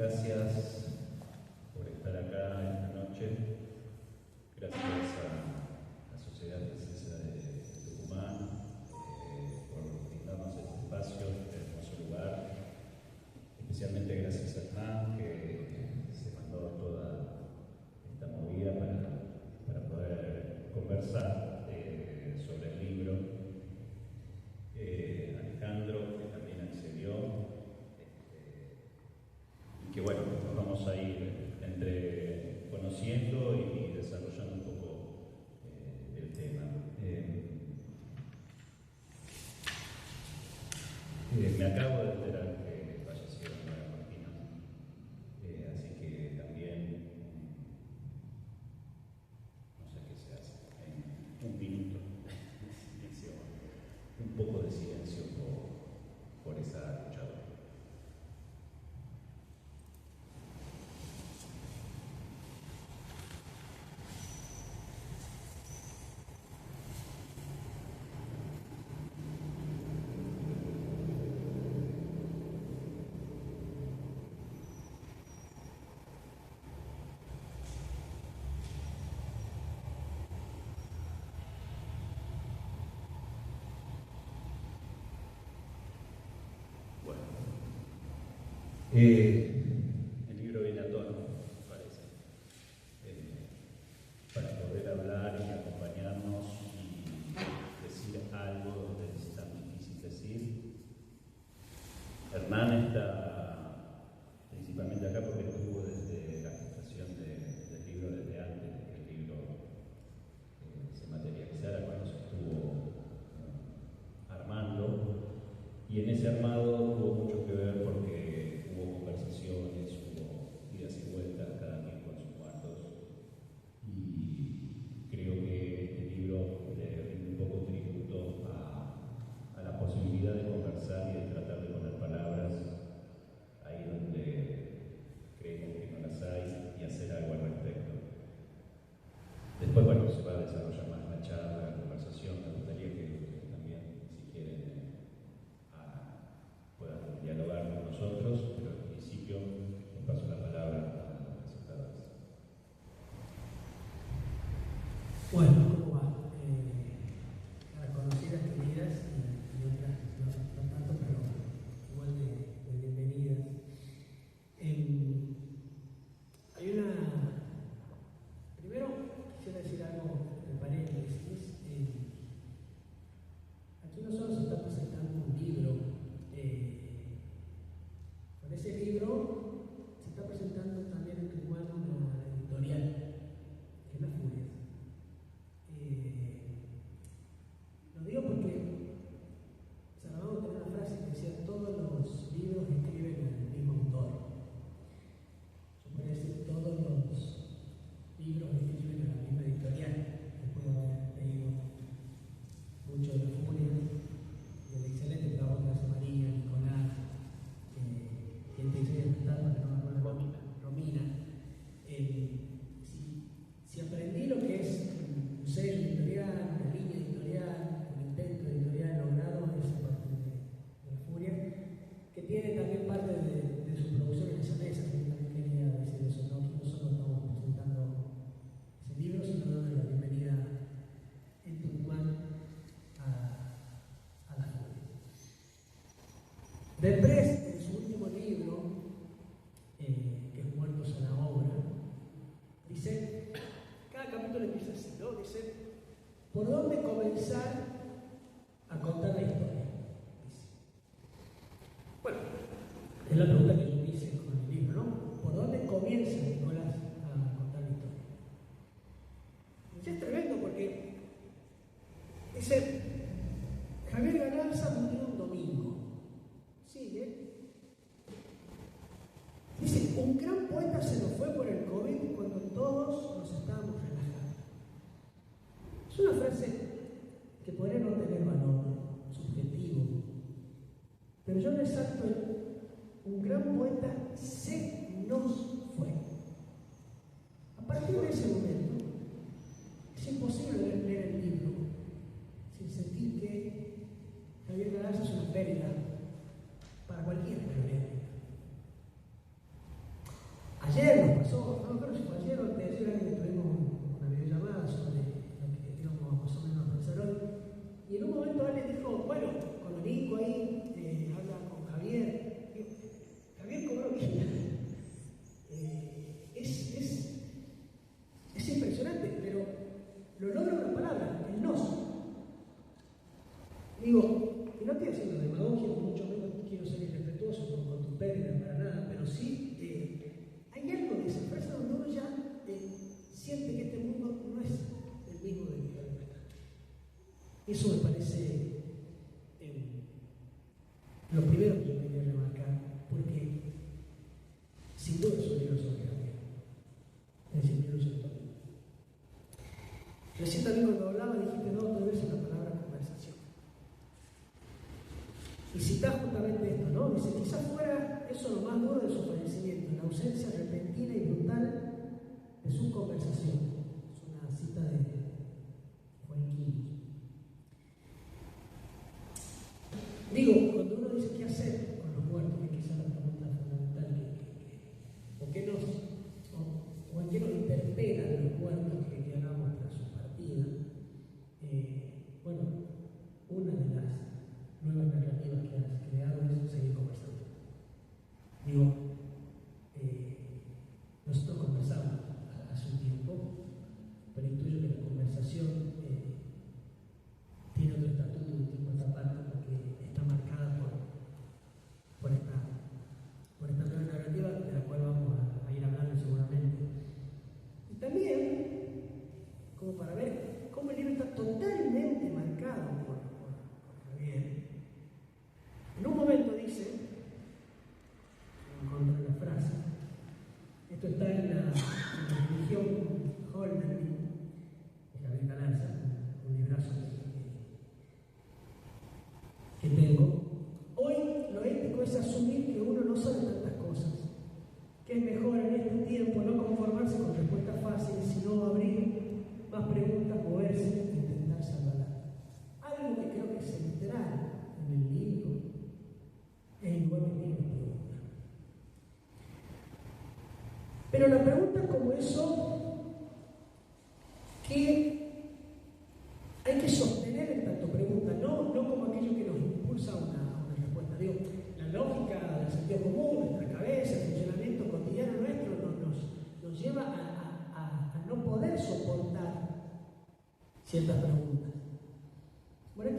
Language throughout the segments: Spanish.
Gracias por estar acá esta noche. Gracias a la Sociedad Francesa de Tucumán por brindarnos este espacio, este hermoso lugar. Especialmente gracias a Hernán, que se mandó toda esta movida para poder conversar sobre el libro. Alejandro, que también accedió. Y que bueno, nos vamos a ir entre conociendo y desarrollando un poco el tema. Me acabo de enterar que falleció María Martina, así que también no sé qué se hace, en un minuto de silencio, un poco de silencio por esa luchadora. El libro viene a tono, parece, para poder hablar y acompañarnos y decir algo donde es tan difícil decir. Hernán está principalmente acá porque estuvo desde la gestación del libro, desde antes de que el libro se materializara, cuando se estuvo armando, y en ese armado tuvo mucho que ver porque hubo conversaciones, hubo idas y vueltas, cada quien con sus cuartos, y creo que este libro le rinde un poco tributo a la posibilidad de conversar y de tratar de poner palabras ahí donde creemos que no las hay y hacer algo al respecto. Después, bueno, se va a desarrollar más la charla, la conversación. Me gustaría que ustedes también, si quieren, puedan dialogar con nosotros, pero al principio les paso la palabra a los presentadores. Bueno, ¿cómo va? Para conocidas, queridas y otras no tanto, pero igual de bienvenidas. Hay una... Primero, quisiera decir algo de paréntesis. Aquí no solo se está presentando un libro, con ese libro se está presentando también en Tucumán una editorial, que es La Furia. Lo digo porque Saramago tenía una frase que decía: todos los libros escriben al mismo autor. Yo podría decir: todos los libros escriben a la misma editorial. Después de haber leído mucho de La Furia, del excelente trabajo que hace María, Nicolás, quien te dice Romina. Si aprendí lo que es un sello editorial, una línea editorial, un intento editorial logrado, es a partir de La Furia, que tiene también parte de su producción en esa mesa. Yo también quería decir eso, ¿no? Aquí no solo estamos presentando ese libro, sino dando la bienvenida en Tucumán a La Furia. Deprez, en su último libro, que es Muertos a la Obra, dice, cada capítulo empieza así, ¿no? Dice: ¿por dónde comenzar a contar la historia? Dice. Bueno, es la pregunta que yo hice con el libro, ¿no? ¿Por dónde comienza Nicolás a contar la historia? Y es tremendo porque dice: Javier Galarza murió un domingo. Sigue. Dice: un gran poeta se nos fue por el COVID cuando todos nos estábamos relajando. Es una frase que podría no tener valor subjetivo, pero yo resalto un gran poeta se nos fue. A partir de ese momento, es imposible leer el libro sin sentir que Javier Galarza es una pérdida para cualquier periodista. demagogia, mucho menos quiero ser irrespetuoso con tu pérdida para nada, pero sí hay algo de esa frase donde uno ya siente que este mundo no es el mismo de que era. Eso me parece lo primero que yo quería remarcar, porque sin duda es un libro sobre la vida. Es un libro sobre la vida. Recién también cuando hablaba dijiste dos veces la palabra conversación. Y citás justamente esto, ¿no? Dice, quizás fuera eso lo más duro de su fallecimiento, la ausencia repentina y brutal de su conversación. Es una cita de Juan Quillos. Digo, cuando uno dice qué hacer con los muertos, que quizás la pregunta fundamental o en qué nos interpelan los muertos que hagamos tras su partida, bueno, una de las nuevas narrativas que has creado es seguir conversando. Digo, nosotros conversamos hace un tiempo, pero intuyo que la conversación tiene otro estatuto y tiene otra parte porque está marcada por esta nueva narrativa de la cual vamos a ir hablando seguramente. Y también, como para ver cómo el libro está totalmente marcado por Javier. En un momento dice, encontré la frase, esto está en la religión Holderlin de Javier Galarza, un librazo que tengo. Hoy lo ético es asumir que uno no sabe tantas cosas, que es mejor en este tiempo no conformarse con respuestas fáciles, sino abrir más preguntas, moverse e intentar salvarlas. Algo que creo que es central en el libro es igual que tiene pregunta. Pero la pregunta como eso que hay que sostener en tanto pregunta, no como aquello que nos impulsa a una respuesta. Digo, la lógica del sentido común, nuestra cabeza, el funcionamiento cotidiano nuestro nos lleva a no poder soportar ciertas preguntas. Bueno,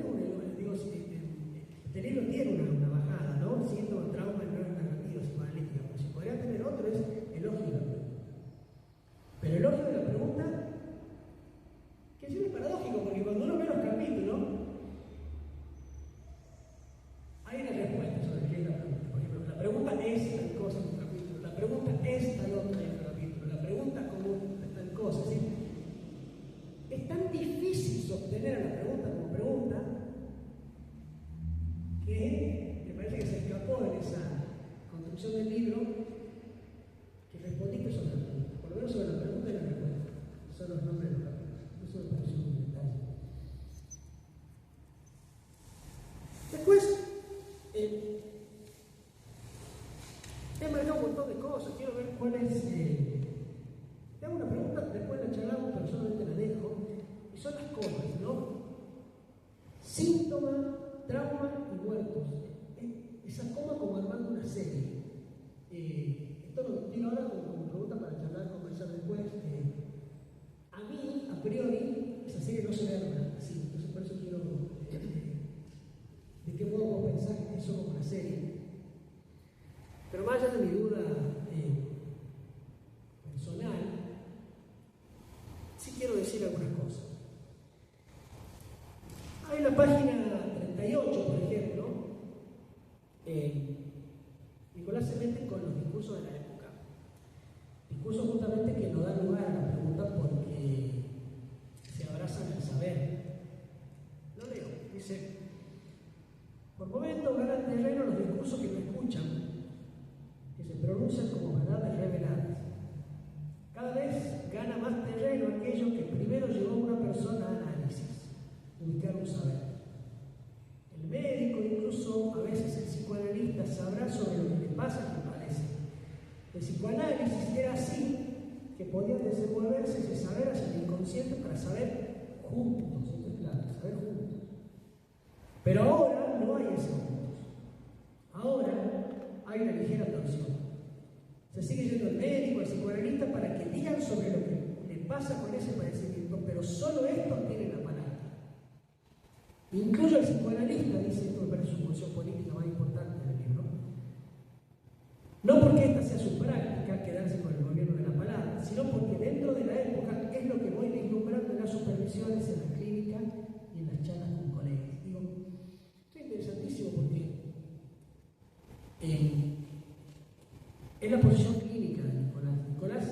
este libro tiene una bajada, ¿no? Siendo trauma en nuevas narrativas psicoanalíticas, pero si podría tener otro es elogio de la pregunta. Pero elogio de la pregunta, que es paradójico, porque cuando uno ve los capítulos, hay una respuesta sobre qué es la pregunta. Por ejemplo, la pregunta es tal cosa en un capítulo, la pregunta es tal otra en otro capítulo, la pregunta cómo es tal cosa. ¿Sí? Es tan difícil sostener a la pregunta como pregunta que me parece que se escapó en esa construcción del libro que respondiste sobre la pregunta. Por lo menos sobre la pregunta y la respuesta. Son los nombres de los capítulos. Eso me parece un detalle. Después, he marcado un montón de cosas. Quiero ver cuál es. Te hago una pregunta, después la charlamos, pero solamente la dejo. Y son las comas, ¿no? Síntoma, trauma y muertos. Esa coma como armando una serie. Esto lo tiro ahora como pregunta para charlar, conversar después. A mí, a priori, esa serie no se ve así. Entonces, por eso quiero. ¿De qué modo vos pensás que eso como una serie? Pero más allá de mi duda personal, sí quiero decir algunas cosas. Hay la página 38, por ejemplo, Nicolás se mete con los discursos de la época. Discursos justamente que no dan lugar a la pregunta porque se abrazan al saber. Lo leo, dice: por momentos ganan terreno los discursos que no escuchan, que se pronuncian como verdades reveladas. Cada vez gana más terreno aquello que primero llevó a una persona a análisis, ubicar un saber. El médico, incluso a veces el psicoanalista, sabrá sobre lo que le pasa a quien padece. El psicoanálisis era así, que podía desenvolverse ese saber hacia el inconsciente para saber juntos, esto es claro, saber juntos. Pero ahora no hay ese juntos. Ahora hay una ligera torsión. Se sigue yendo el médico, el psicoanalista, para que digan sobre lo que le pasa con ese padecimiento, pero solo estos tienen la palabra. Incluso el psicoanalista dice, esto me parece su función política más importante del libro, no porque esta sea su práctica, quedarse con el gobierno de la palabra, sino porque dentro de la época es lo que voy vislumbrando en las supervisiones, en la clínica y en las charlas con colegas. Digo, esto es interesantísimo porque es la posición clínica de Nicolás. Nicolás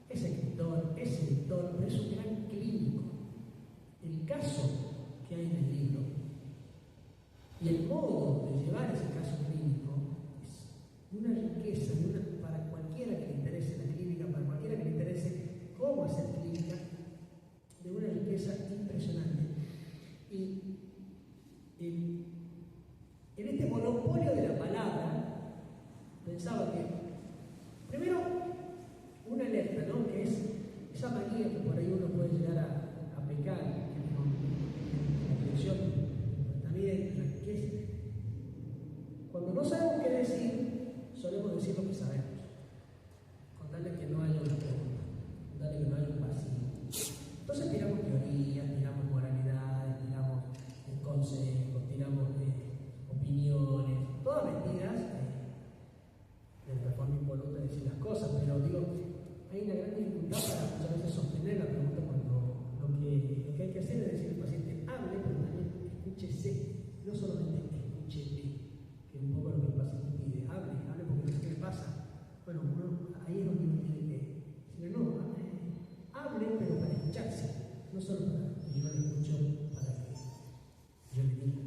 es escritor, es editor, pero es un gran clínico. El caso que hay en el libro y el modo de llevar ese caso clínico es de una riqueza, para cualquiera que le interese la clínica, para cualquiera que le interese cómo hacer clínica, de una riqueza impresionante. Y en este monopolio de la palabra, pensaba que, primero, una alerta, ¿no? Que es esa manía que por ahí uno puede llegar a pecar, que es la dirección, también, que es, cuando no sabemos qué decir, solemos decir lo que sabemos, con tal de que no haya una pregunta, con tal de que no haya un vacío. Entonces tiramos teorías, tiramos moralidades, tiramos consejos, tiramos opiniones, todas mentiras, de forma impoluta decir las cosas, pero digo, hay una gran dificultad para muchas veces sostener la pregunta cuando lo que hay que hacer es decir al paciente, hable, pero también escúchese, no solamente escúchele, que es un poco lo que el paciente pide, hable porque no sé qué le pasa. Bueno, ahí es donde uno tiene que decirle, no, hable, pero para escucharse, no solo para que yo le escucho, para que yo le diga.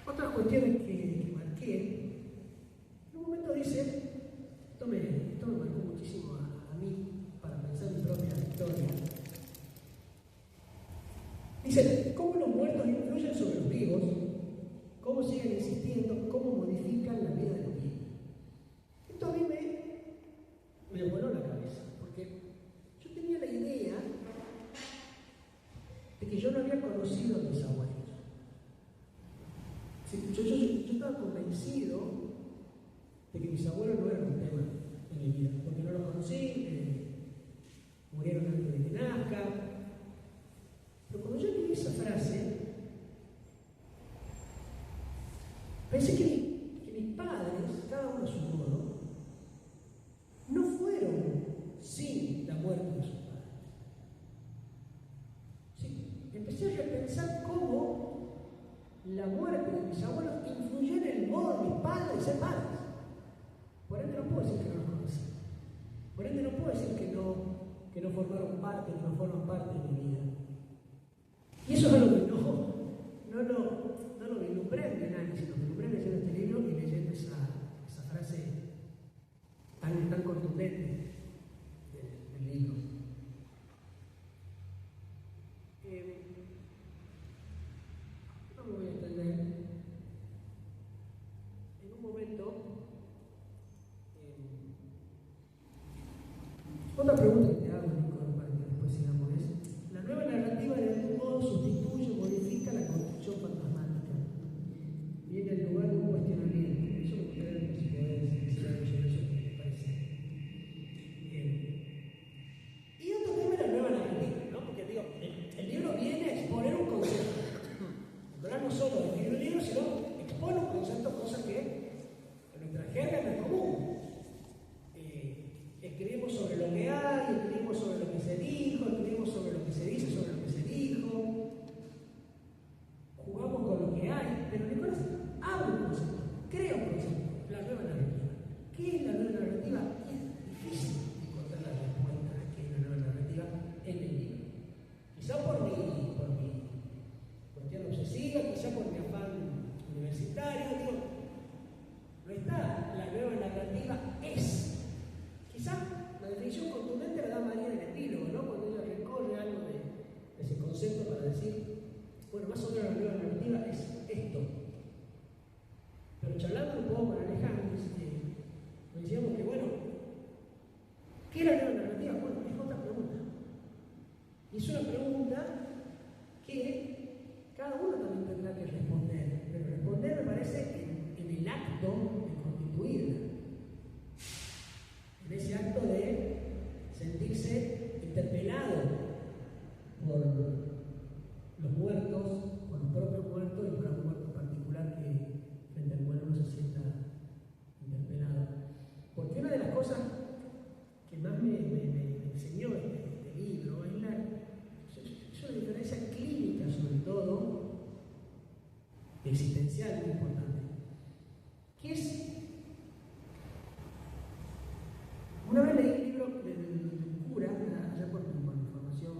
Otras cuestiones que marqué, en un momento dice, esto me marcó muchísimo a mí para pensar mi propia historia. Dice, ¿cómo los muertos influyen sobre los vivos? ¿Cómo siguen existiendo? ¿Cómo modifican la vida de los vivos? Esto a mí me voló la cabeza, porque yo tenía la idea de que yo no había conocido a mis abuelos. Yo estaba convencido de que mis abuelos no eran un tema en mi vida, porque no los conocí, murieron antes de que nazca. Pero cuando yo leí esa frase, pensé que mis padres, cada uno a su modo, no fueron sin la muerte de sus padres. Sí, empecé a repensar cómo la muerte de mis abuelos influyó en el modo de mis padres de ser padres. Por ende no puedo decir que no los conocí. Por ende no puedo decir que no formaron parte, que no forman parte de mi vida. Y eso es algo que no lo vislumbré en mi análisis, lo vislumbré leyendo este libro y leyendo esa frase tan contundente del libro. No me voy a extender. En un momento, otra pregunta que te hago, Nico, para que después sigamos es, ¿la nueva narrativa de algún modo sustituye o modifica la construcción fantasmática? Viene en lugar de un cuestionamiento. Eso me gustaría si podés decir algo sobre eso, ¿qué te parece? Y otro tema es la nueva narrativa, ¿no? Porque digo, el libro viene a exponer un concepto. Nicolás no solo escribe un libro, sino expone un concepto, cosa que en nuestra jerga no es común. Escribimos sobre lo que hay, escribimos sobre lo que se dijo, escribimos sobre lo que se dice, sobre lo que se dijo, jugamos con lo que hay, pero Nicolás habla un concepto, crea un concepto, la nueva narrativa. ¿Qué es la nueva narrativa? Es difícil encontrar la respuesta a qué es la nueva narrativa en el libro. Quizá por mi cuestión obsesiva, quizá por mi afán universitario, digo, no está, la nueva narrativa es. Quizá la definición contundente la da María en el epílogo, ¿no? Cuando ella recorre algo de ese concepto para decir, bueno, más o menos la nueva narrativa es esto. Pero charlando un poco con Alejandro, nos decíamos que, bueno, ¿qué es la nueva narrativa? Bueno, es otra pregunta. Y es una pregunta que cada uno también tendrá que responder. Pero responder me parece en el acto de constituirla. En ese acto de sentirse interpelado por los muertos, por los propios muertos y por algún muerto particular que frente al cual uno se sienta interpelado. Porque una de las cosas que más me enseñó este libro es una diferencia clínica, sobre todo, existencial, muy importante, que es, una vez leí un libro del cura, allá por formación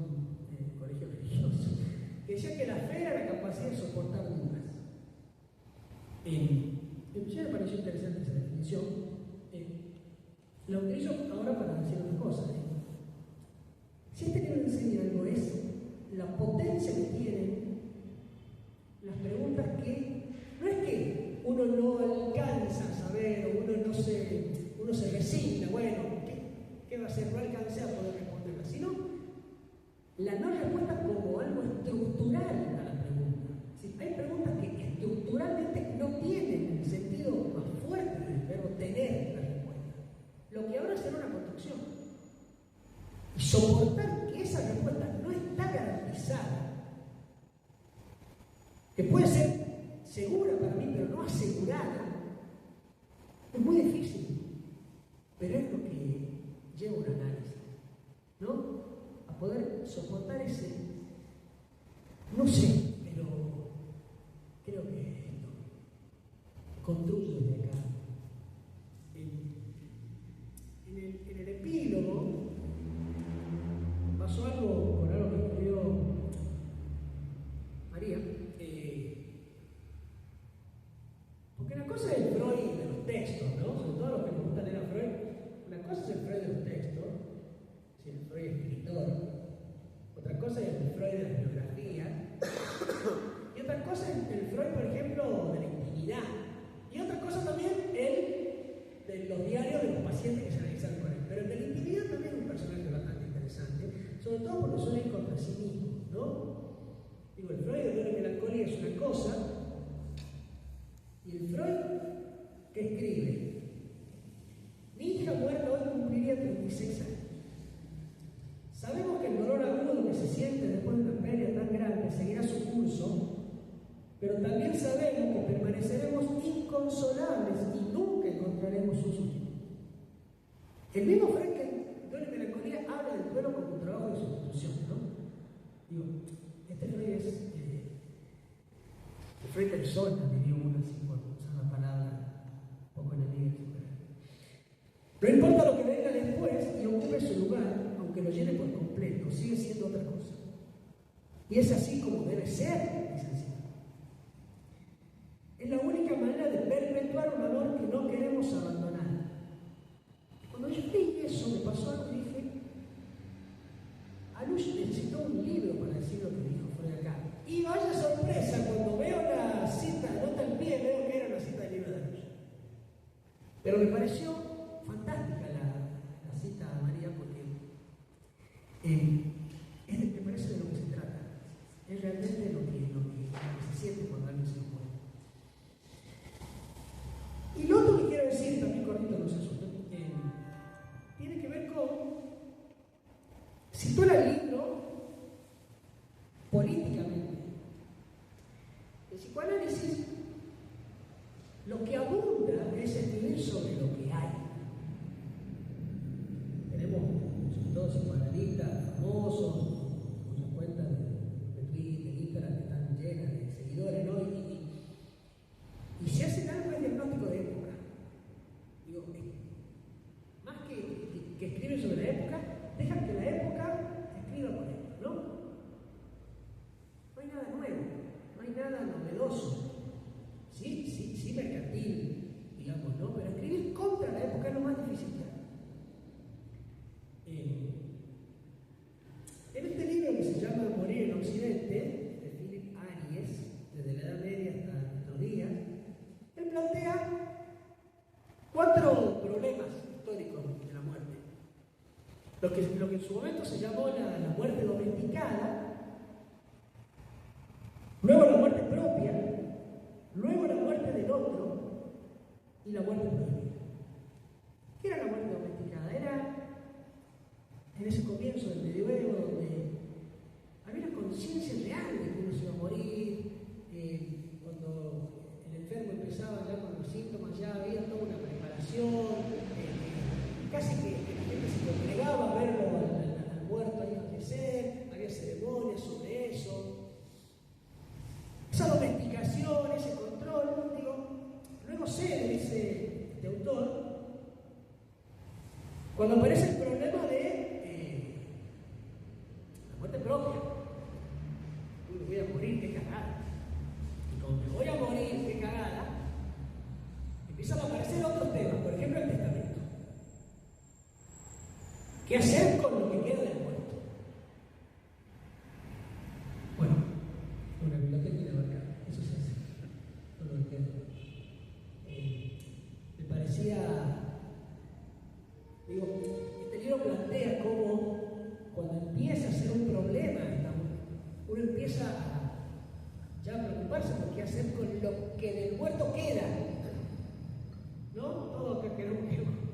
en colegio religioso, que decía que la fe era la capacidad de soportar dudas. Ya me pareció interesante esa definición. La utilizo ahora para decir una cosa. Si este libro enseña algo, es la potencia que tienen las preguntas que no es que uno no alcanza a saber o uno se resigna, bueno, ¿qué va a hacer? No alcancé a poder responderla, sino la no respuesta como algo estructural a la pregunta. ¿Sí? Hay preguntas que estructuralmente no tienen el sentido más fuerte del verbo tener la respuesta. Lo que ahora será una construcción. Y soportar que esa respuesta no está garantizada, que puede ser segura para mí, pero no asegurada, es muy difícil. Pero es lo que lleva un análisis, ¿no? A poder soportar ese, no sé, pero creo que esto construye desde acá. En el epílogo pasó algo con algo que escribió María, porque una cosa es el Freud de los textos, ¿no? Sobre todo los que nos gustan leer a Freud. Una cosa es el Freud de los textos, si el Freud es escritor. Otra cosa es el Freud de la bibliografía. Y otra cosa es el Freud, por ejemplo, de la intimidad. Y otra cosa también el de los diarios de los pacientes que se analizan con él. Pero el de la intimidad también es un personaje bastante interesante, sobre todo porque suele ir contra sí mismo, ¿no? Digo, el Freud de la melancolía es una cosa, y el Freud que escribe: mi hija muerta hoy cumpliría 36 años. Sabemos que el dolor agudo que se siente después de una pérdida tan grande seguirá su curso, pero también sabemos que permaneceremos inconsolables y nunca encontraremos un sustituto. El mismo Freud que duele y melancolía habla del duelo como un trabajo de sustitución, ¿no? Digo, este Freud es el Freud del sol, diría uno así, por usar una palabra un poco enemiga. No importa lo que venga después y ocupe su lugar, aunque lo llene por completo, sigue siendo otra cosa. Y es así como debe ser, dice así. Es la única manera de perpetuar un amor que no queremos abandonar. Cuando yo leí eso, me pasó algo y dije: Alush necesitó un libro para decir lo que dijo Freud acá. Y vaya sorpresa, cuando veo la cita, nota al pie, veo que era una cita del libro de Alush. Pero me pareció fantástica la cita a María, porque me parece de lo que se trata. Es realmente lo que se siente cuando alguien se muere. Y lo otro que quiero decir, también cortito, no se asusten, tiene que ver con, si tú el libro políticamente, el psicoanálisis lo que abunda es escribir sobre lo que hay. Tenemos, sobre todo, psicoanalistas famosos, cuyas cuentas de Twitter, Instagram están llenas de seguidores, ¿no? Y si hacen algo es diagnóstico de época. Digo, más que escriben sobre la época, dejan que la época escriba por ellos, ¿no? No hay nada nuevo, no hay nada novedoso. Sí, mercantil, digamos, ¿no? Pero escribir contra la época es lo más difícil que hay. En este libro que se llama Morir en Occidente, de Philip Aries, desde la Edad Media hasta nuestros días, él plantea 4 problemas históricos de la muerte. Lo que en su momento se llamó la muerte domesticada, luego la muerte propia, luego la muerte del otro y la muerte prohibida. ¿Qué era la muerte domesticada? Era en ese comienzo del medioevo donde había una conciencia real de que uno se iba a morir. Cuando el enfermo empezaba ya con los síntomas, ya había toda una preparación, casi que la gente se congregaba a verlo al muerto ahí fallecer, había ceremonias sobre eso. Esa domesticación, ese control, luego sé, dice este autor, cuando aparece el problema de la muerte propia. Uy, voy a morir, qué cagada. Y como me voy a morir, qué cagada, empiezan a aparecer otros temas, por ejemplo el testamento. ¿Qué hacer con lo que queda del muerto? Bueno, una biblioteca inabarcable, eso se hace, no lo entiendo. Me parecía, este libro plantea cómo cuando empieza a ser un problema, uno empieza ya a preocuparse por qué hacer con lo que del muerto queda. ¿No? Todos que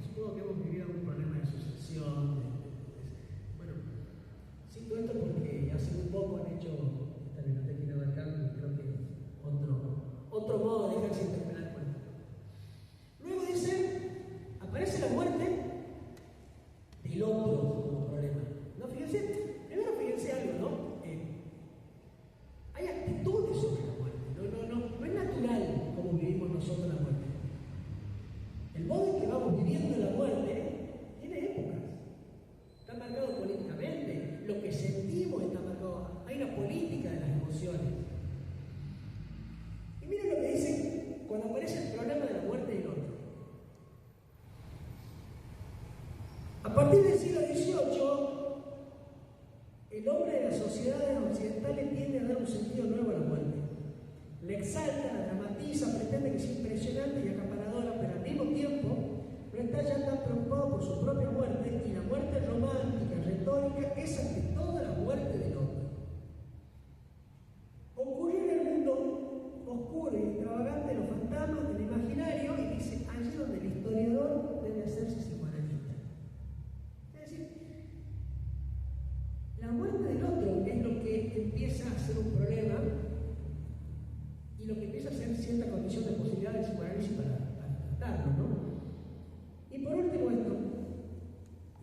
supongo que hemos vivido un problema de sucesión. Bueno, cito esto porque hace muy poco han hecho esta biblioteca inabarcable y creo que otro modo de dejarse interpelar por esto. Luego dice, aparece la muerte del otro como problema. ¿No? Primero fíjense algo, ¿no? Hay actitudes sobre la muerte. No es natural como vivimos nosotros la muerte. El modo en que vamos viviendo la muerte tiene épocas. Está marcado políticamente. Lo que sentimos está marcado. Hay una política de las emociones. Y miren lo que dice cuando aparece el problema de la muerte del otro. A partir del siglo XVIII, el hombre de las sociedades occidentales tiende a dar un sentido nuevo a la muerte. La exalta, la dramatiza, pretende que es impresionante y acaparadora, pero al mismo tiempo no está ya tan preocupado por su propia muerte, y la muerte romántica, retórica, es ante todo la muerte del hombre. Ocurrió en el mundo oscuro y extravagante de los fantasmas del imaginario, y dice, allí donde el historiador debe hacerse psicoanalista. Es decir, la muerte del otro es lo que empieza a ser un problema y lo que empieza a ser cierta condición de posibilidad de psicoanálisis para tratarlo, ¿no? Y por último esto,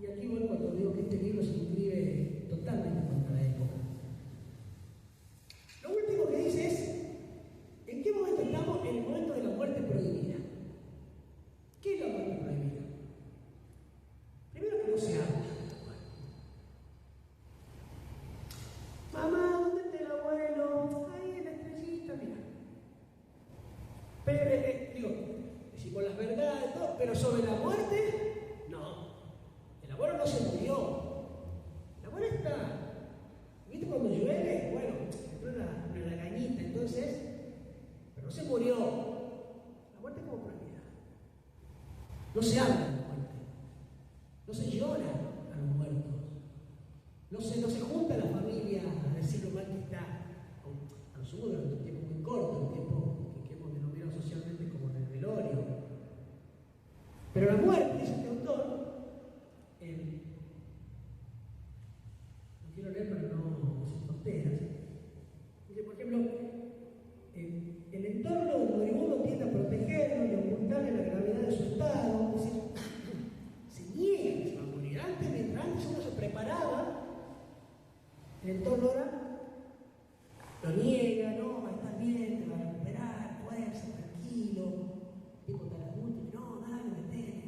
y aquí voy cuando digo que este libro se inscribe totalmente contra la época. Lo último que dice es, ¿en qué momento estamos? En el momento de la muerte prohibida. ¿Qué es la muerte prohibida? Primero que no se habla. Mamá, ¿dónde está el abuelo? Ahí en la estrellita, mira. Pero, decimos las verdades, todo, pero sobre la muerte, no. El abuelo no se murió. El abuelo está. ¿Viste cuando llueve? Bueno, entró una lagañita, entonces, pero no se murió. La muerte es como prohibida. No se habla de la muerte. No se llora a los muertos. No se junta la familia a decir lo mal que está. A lo sumo durante un tiempo muy corto, un tiempo que hemos denominado socialmente como en el velorio. Pero la muerte, dice este autor, no quiero leer para no decir tonteras. Dice, por ejemplo, el entorno del moribundo tiende a protegerlo y a ocultarle la gravedad de su estado. Es decir, se niega que se va a morir. Mientras antes uno se preparaba, el entorno ahora lo niega, no, va a estar bien, te va a recuperar, fuerza, tranquilo, tipo tal adulto, no, dale, metele.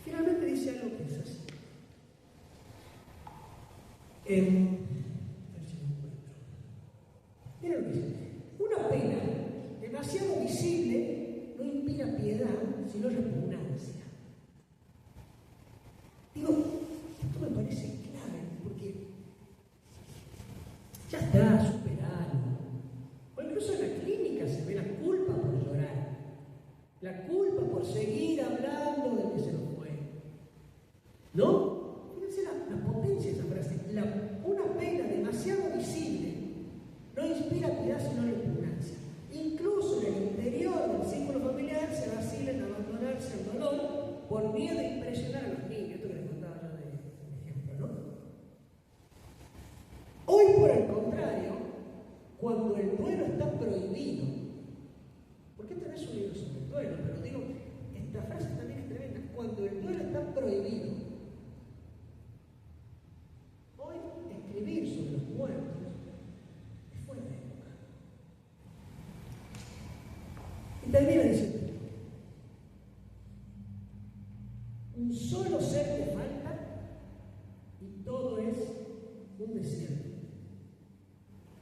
Finalmente dice algo que es así. A ver si lo encuentro. Miren lo que dice. Una pena demasiado visible no inspira piedad, sino repugnancia. Digo, esto me parece clave, porque ya está, superado. O incluso en la clínica se ve la culpa por llorar, la culpa por seguir hablando del que se nos fue. ¿No? Fíjense la potencia de esa frase. Una pena demasiado visible no inspira piedad sino repugnancia. Incluso en el interior del círculo familiar se vacila en abandonarse al dolor por miedo a impresionar a los niños. Esto que les contaba yo de ejemplo, ¿no? prohibido. ¿Por qué tenés un libro sobre el duelo? Pero digo, esta frase también es tremenda. Cuando el duelo está prohibido, hoy escribir sobre los muertos es fuera de época. Y termina diciendo, un solo ser te falta y todo es un desierto.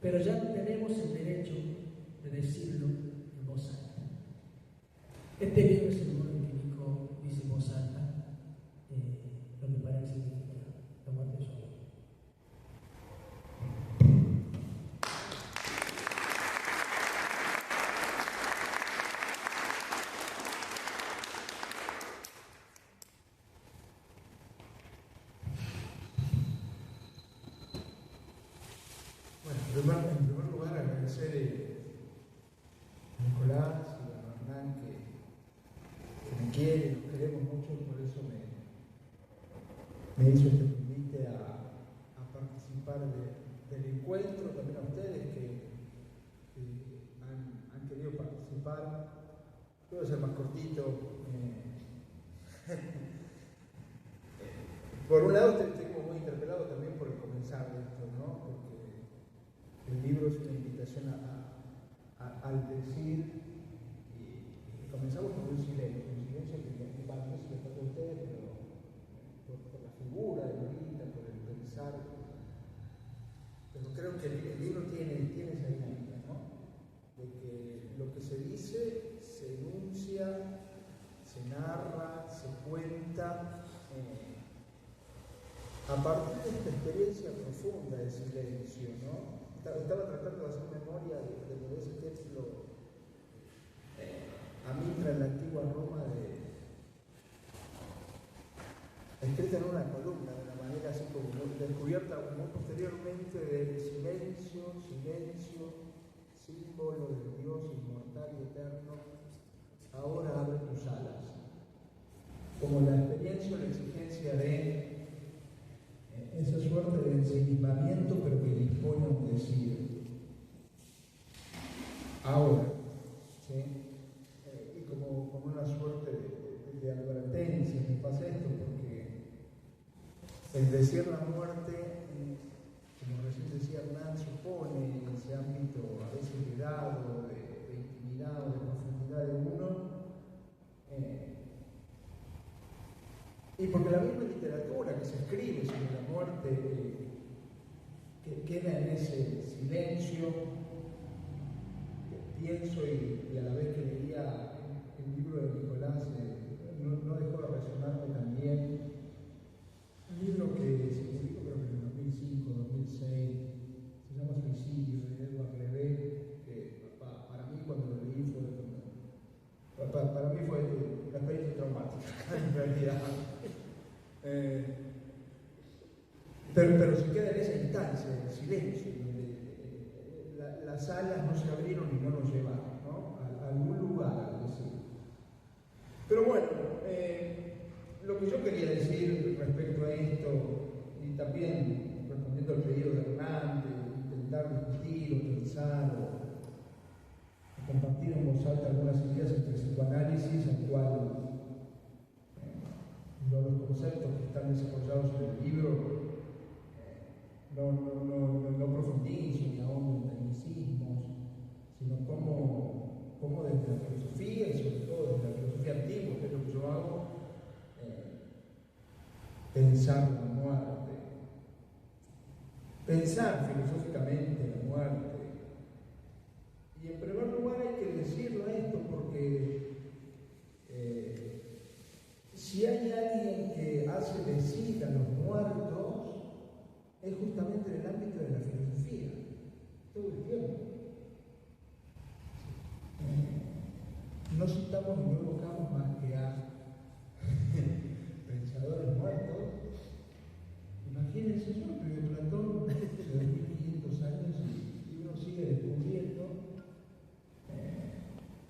Pero ya tenemos el derecho de decirlo en voz alta. Este libro es el modo en que Nico dice en voz alta lo que para él significa la muerte de su amigo. Bueno, en primer lugar agradecer a Nicolás y a Hernán que me quieren, nos queremos mucho, por eso me hizo este convite a participar del encuentro, también a ustedes que han querido participar. Puedo ser más cortito. Por un lado estoy como muy interpelado también por el comenzar de esto, ¿no? Porque el libro es una invitación al decir, y comenzamos con un silencio que para mí se le toca a ustedes, pero por la figura de Lolita, por el pensar. Pero creo que el libro tiene esa dinámica, ¿no? De que lo que se dice se enuncia, se narra, se cuenta. A partir de esta experiencia profunda de silencio, ¿no? Estaba tratando de hacer memoria de ese texto a Mitra en la antigua Roma, escrita en una columna, de una manera así como descubierta muy posteriormente de silencio, símbolo del Dios inmortal y eterno, ahora abre tus alas. Como la experiencia o la exigencia de esa suerte de ensimismamiento, pero que dispone a un decir. Ahora, ¿sí? Y como una suerte de advertencia, me pasa esto, porque el decir la muerte, como recién decía Hernán, supone en ese ámbito a veces vedado, de intimidad o de profundidad de uno, y porque la misma literatura que se escribe sobre la muerte que queda en ese silencio, pienso y a la vez que leía el libro de Nicolás, no dejó de resonarme también un libro que se publicó creo que en 2005, 2006, se llama Suicidio, de Edward Levé, que para mí cuando lo leí para mí fue una experiencia traumática, en realidad. Pero se queda en esa instancia, en el silencio, donde las alas no se abrieron y no nos llevaron, ¿no? A algún lugar, es decir. Pero bueno, lo que yo quería decir respecto a esto, y también respondiendo al pedido de Hernán, de intentar discutir o pensar o compartir en voz alta algunas ideas entre psicoanálisis, al cual los conceptos que están desarrollados en el libro no profundizo ni ahondo en tecnicismos, sino cómo desde la filosofía, y sobre todo desde la filosofía antigua, que es lo que yo hago, pensar la muerte, pensar filosóficamente la muerte. Y en primer lugar hay que decirlo esto porque si hay alguien que hace decir a los muertos, es justamente en el ámbito de la filosofía, todo el tiempo. No citamos ni no evocamos más que a pensadores muertos. Imagínense, yo escribí Platón hace 2500 años y uno sigue descubriendo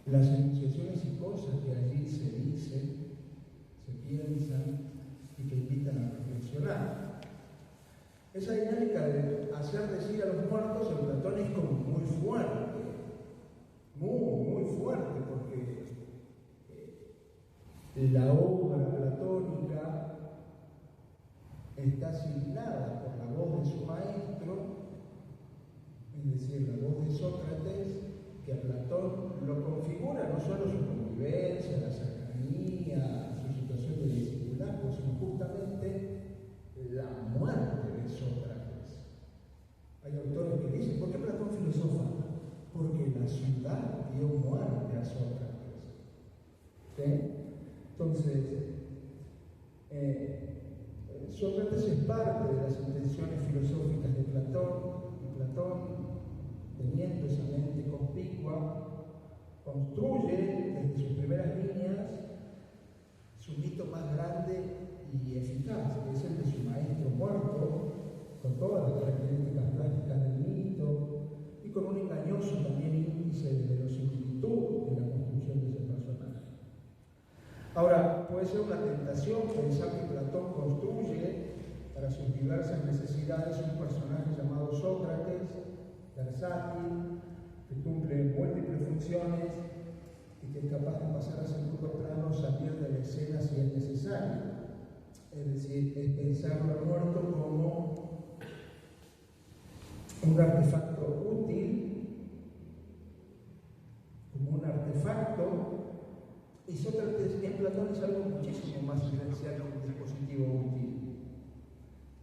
las enunciaciones y cosas que allí se dicen, se piensan y que invitan a reflexionar. Esa dinámica de hacer decir a los muertos en Platón es como muy fuerte. fuerte porque la obra platónica está asignada por la voz de su maestro, es decir, la voz de Sócrates, que a Platón lo configura no solo su convivencia, la cercanía, su situación de discipulado, sino justamente la muerte de Sócrates. Hay autores que dicen, ¿por qué Platón filosofa? Porque la ciudad dio muerte a Sócrates. ¿Sí? Entonces, Sócrates es parte de las intenciones filosóficas de Platón, y Platón, teniendo esa mente conspicua, construye desde sus primeras líneas su mito más grande y eficaz, que es el de su maestro muerto, con todas las características plásticas del mito y con un engañoso también índice de verosimilitud en la construcción de ese personaje. Ahora, puede ser una tentación pensar que Platón construye para sus diversas necesidades un personaje llamado Sócrates, versátil, que cumple múltiples funciones y que es capaz de pasar a segundo plano, salir de la escena si es necesario. Es decir, es pensarlo al muerto como un artefacto útil, como un artefacto, y Sócrates en Platón es algo muchísimo más esencial que un dispositivo útil.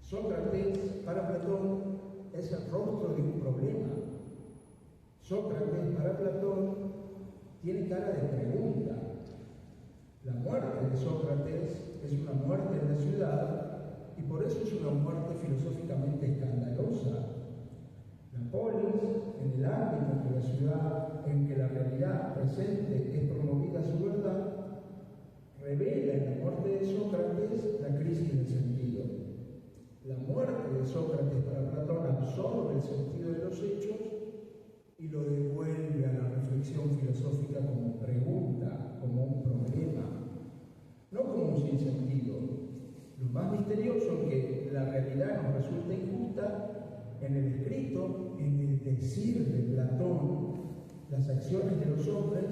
Sócrates, para Platón, es el rostro de un problema. Sócrates, para Platón, tiene cara de pregunta. La muerte de Sócrates es una muerte en la ciudad y por eso es una muerte filosóficamente escandalosa. La polis, en el ámbito de la ciudad en que la realidad presente es promovida a su verdad, revela en la muerte de Sócrates la crisis del sentido. La muerte de Sócrates para Platón absorbe el sentido de los hechos y lo devuelve a la reflexión filosófica como pregunta, como un problema, no como un sinsentido. Lo más misterioso es que la realidad nos resulta injusta en el escrito, en el decir de Platón. Las acciones de los hombres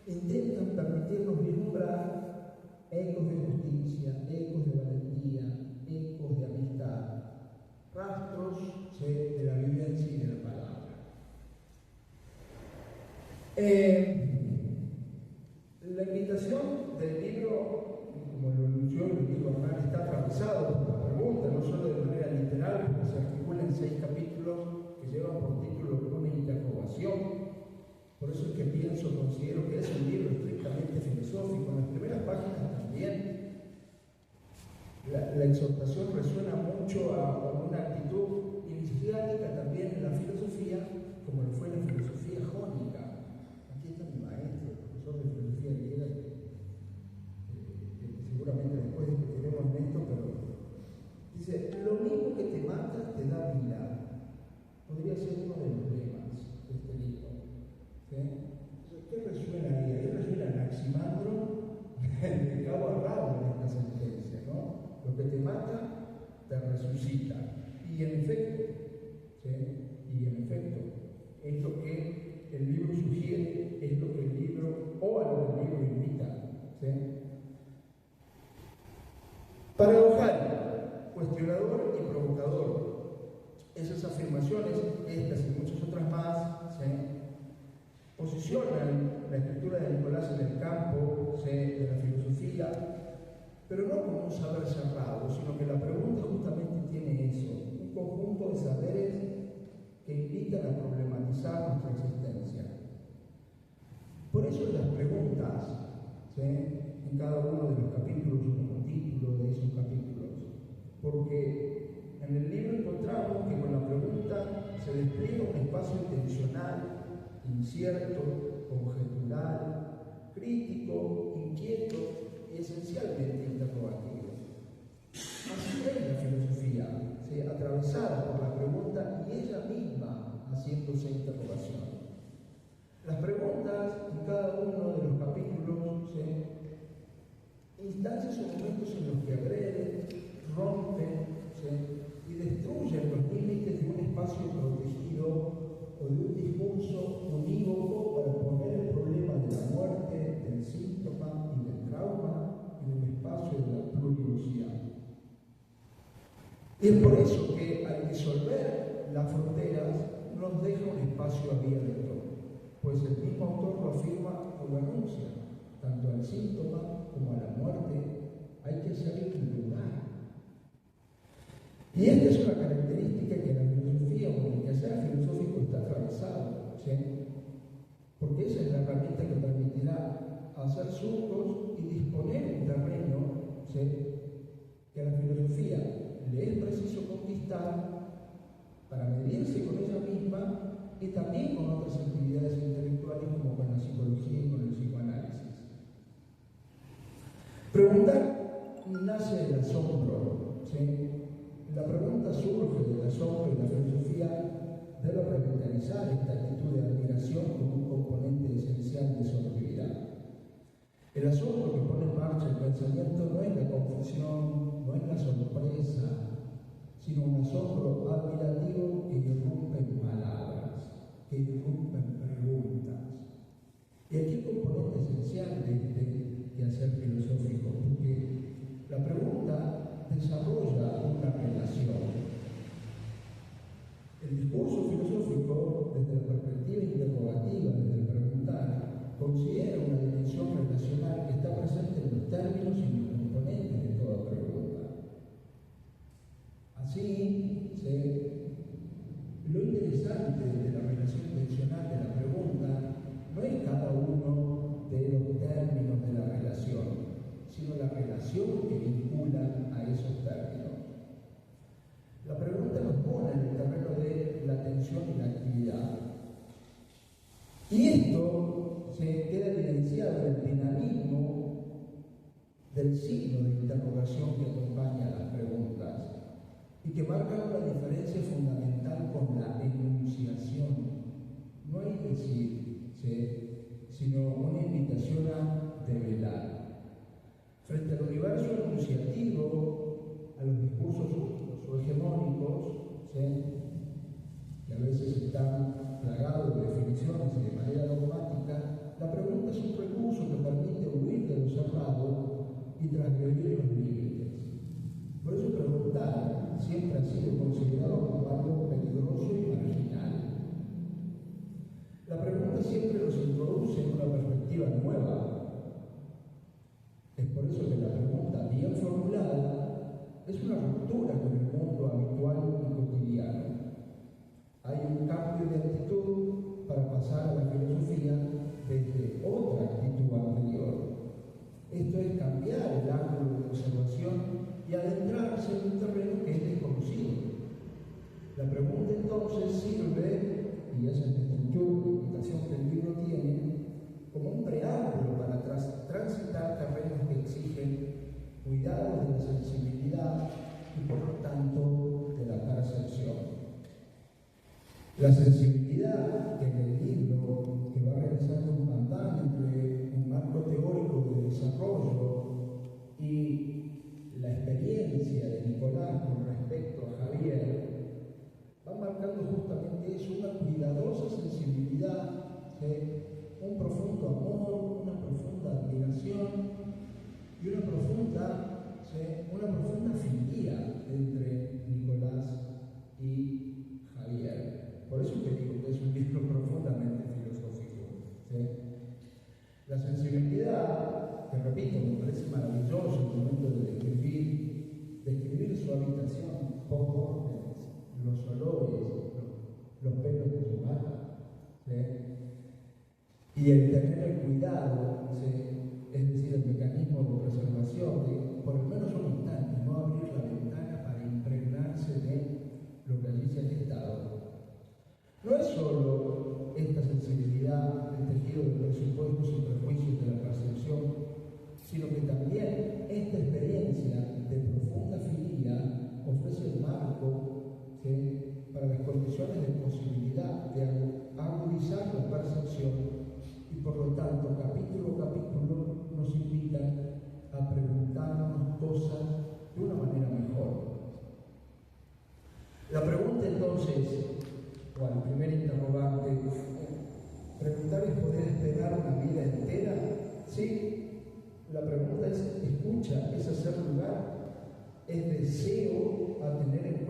intentan permitirnos vislumbrar ecos de justicia, ecos de valentía, ecos de amistad, rastros de la vivencia y de la palabra. La invitación del libro, como lo anunció el libro Hernán, está atravesado por la pregunta, no solo de manera literal, porque se articula en 6 capítulos que llevan por título una interrogación. Por eso es que considero que es un libro estrictamente filosófico. En las primeras páginas también la exhortación resuena mucho a una actitud iniciática también en la filosofía, como lo fue la filosofía jónica. Aquí está mi maestro, el profesor de filosofía griega, que seguramente después discutiremos en esto, pero dice, lo mismo que te mata te da vida. Podría ser uno de los lemas de este libro. ¿Sí? ¿Qué resuena ahí? Ahí resuena Anaximandro de cabo a rabo en esta sentencia, ¿no? Lo que te mata te resucita. Y en efecto, ¿sí? Es lo que el libro sugiere, es lo que el libro, o a lo que el libro invita. ¿Sí? Paradojal, cuestionador y provocador. Esas afirmaciones, estas y muchas otras más, ¿sí? Posicionan la escritura de Nicolás en el campo, ¿sí?, de la filosofía, pero no como un saber cerrado, sino que la pregunta justamente tiene eso, un conjunto de saberes que invitan a problematizar nuestra existencia. Por eso las preguntas, ¿sí?, en cada uno de los capítulos, como título de esos capítulos, porque en el libro encontramos que con la pregunta se despliega un espacio intencional, incierto, conjetural, crítico, inquieto y esencialmente interrogativo. Así es la filosofía, ¿sí?, atravesada por la pregunta y ella misma haciéndose interrogación. Las preguntas en cada uno de los capítulos, ¿sí?, instancias o momentos en los que agreden, rompen, ¿sí?, y destruyen los límites de un espacio protegido o de un discurso unívoco para poner el problema Y es por eso que al disolver las fronteras nos deja un espacio abierto, pues el mismo autor lo afirma o lo anuncia, tanto al síntoma como a la muerte hay que hacerle un lugar. Y esta es una característica que la filosofía o el quehacer filosófico está atravesado, ¿sí? Porque esa es la herramienta que permitirá hacer surcos y disponer un terreno, ¿sí?, que a la filosofía le es preciso conquistar para medirse con ella misma y también con otras actividades intelectuales como con la psicología y con el psicoanálisis. Preguntar nace del asombro, ¿sí? La pregunta surge del asombro y la filosofía debe revitalizar esta actitud de admiración como un componente esencial de su actividad. El asombro que pone en marcha el pensamiento no es la confusión, no es la sorpresa, sino un asombro admirativo que irrumpe en palabras, que irrumpe en preguntas. Y aquí hay un componente esencial de este quehacer filosófico, porque la pregunta desarrolla una relación. El discurso filosófico, desde la perspectiva interrogativa, desde el preguntar, considera una dimensión relacional que está presente en los términos y en los componentes de toda pregunta. Así, lo interesante de la relación tensional de la pregunta no es cada uno de los términos de la relación, sino la relación que vincula a esos términos. La pregunta nos pone en el terreno de la atención y la actividad. Y esto se queda evidenciado en el dinamismo del signo de interrogación que acompaña a las preguntas y que marca una diferencia fundamental con la enunciación. No hay decir, sino una invitación a develar. Frente al universo enunciativo, a los discursos únicos o hegemónicos, que a veces están plagados de definiciones y de manera dogmática, la pregunta es un recurso que permite huir de lo cerrado y transgredir los límites. Por eso preguntar siempre ha sido considerado como algo peligroso y marginal. La pregunta siempre nos introduce en una perspectiva nueva. Es por eso que la pregunta bien formulada es una ruptura con el mundo habitual y cotidiano. Hay un cambio de actitud para pasar a la filosofía desde otra actitud anterior. Esto es cambiar el ángulo de observación y adentrarse en un terreno que es desconocido. La pregunta entonces sirve, y esa es la estructura, la invitación que el libro tiene, como un preámbulo para transitar terrenos que exigen cuidado de la sensibilidad y por lo tanto de la percepción. La sensibilidad que en el libro, que va realizando un pantaje entre un marco teórico de desarrollo y la experiencia de Nicolás con respecto a Javier, va marcando justamente eso, una cuidadosa sensibilidad, un profundo amor, una profunda admiración y una profunda afinidad entre Nicolás y Javier. Por eso que digo que es un libro profundamente filosófico. La sensibilidad, que repito, me parece maravilloso el momento de describir su habitación, poco los olores, los pelos de su mano, y el tener el cuidado, es decir, el mecanismo de preservación, de por lo menos un instante, no abrir la ventana para impregnarse de lo que allí se ha gestado. No es solo esta sensibilidad del tejido de presupuestos y prejuicios de la percepción, sino que también esta experiencia de profunda filia ofrece el marco para las condiciones de posibilidad de agudizar la percepción y por lo tanto capítulo a capítulo nos invitan a preguntarnos cosas de una manera mejor. La pregunta entonces, o al primer interrogante, ¿preguntar es poder esperar una vida entera? Sí, la pregunta es escucha, es hacer lugar, es deseo a tener en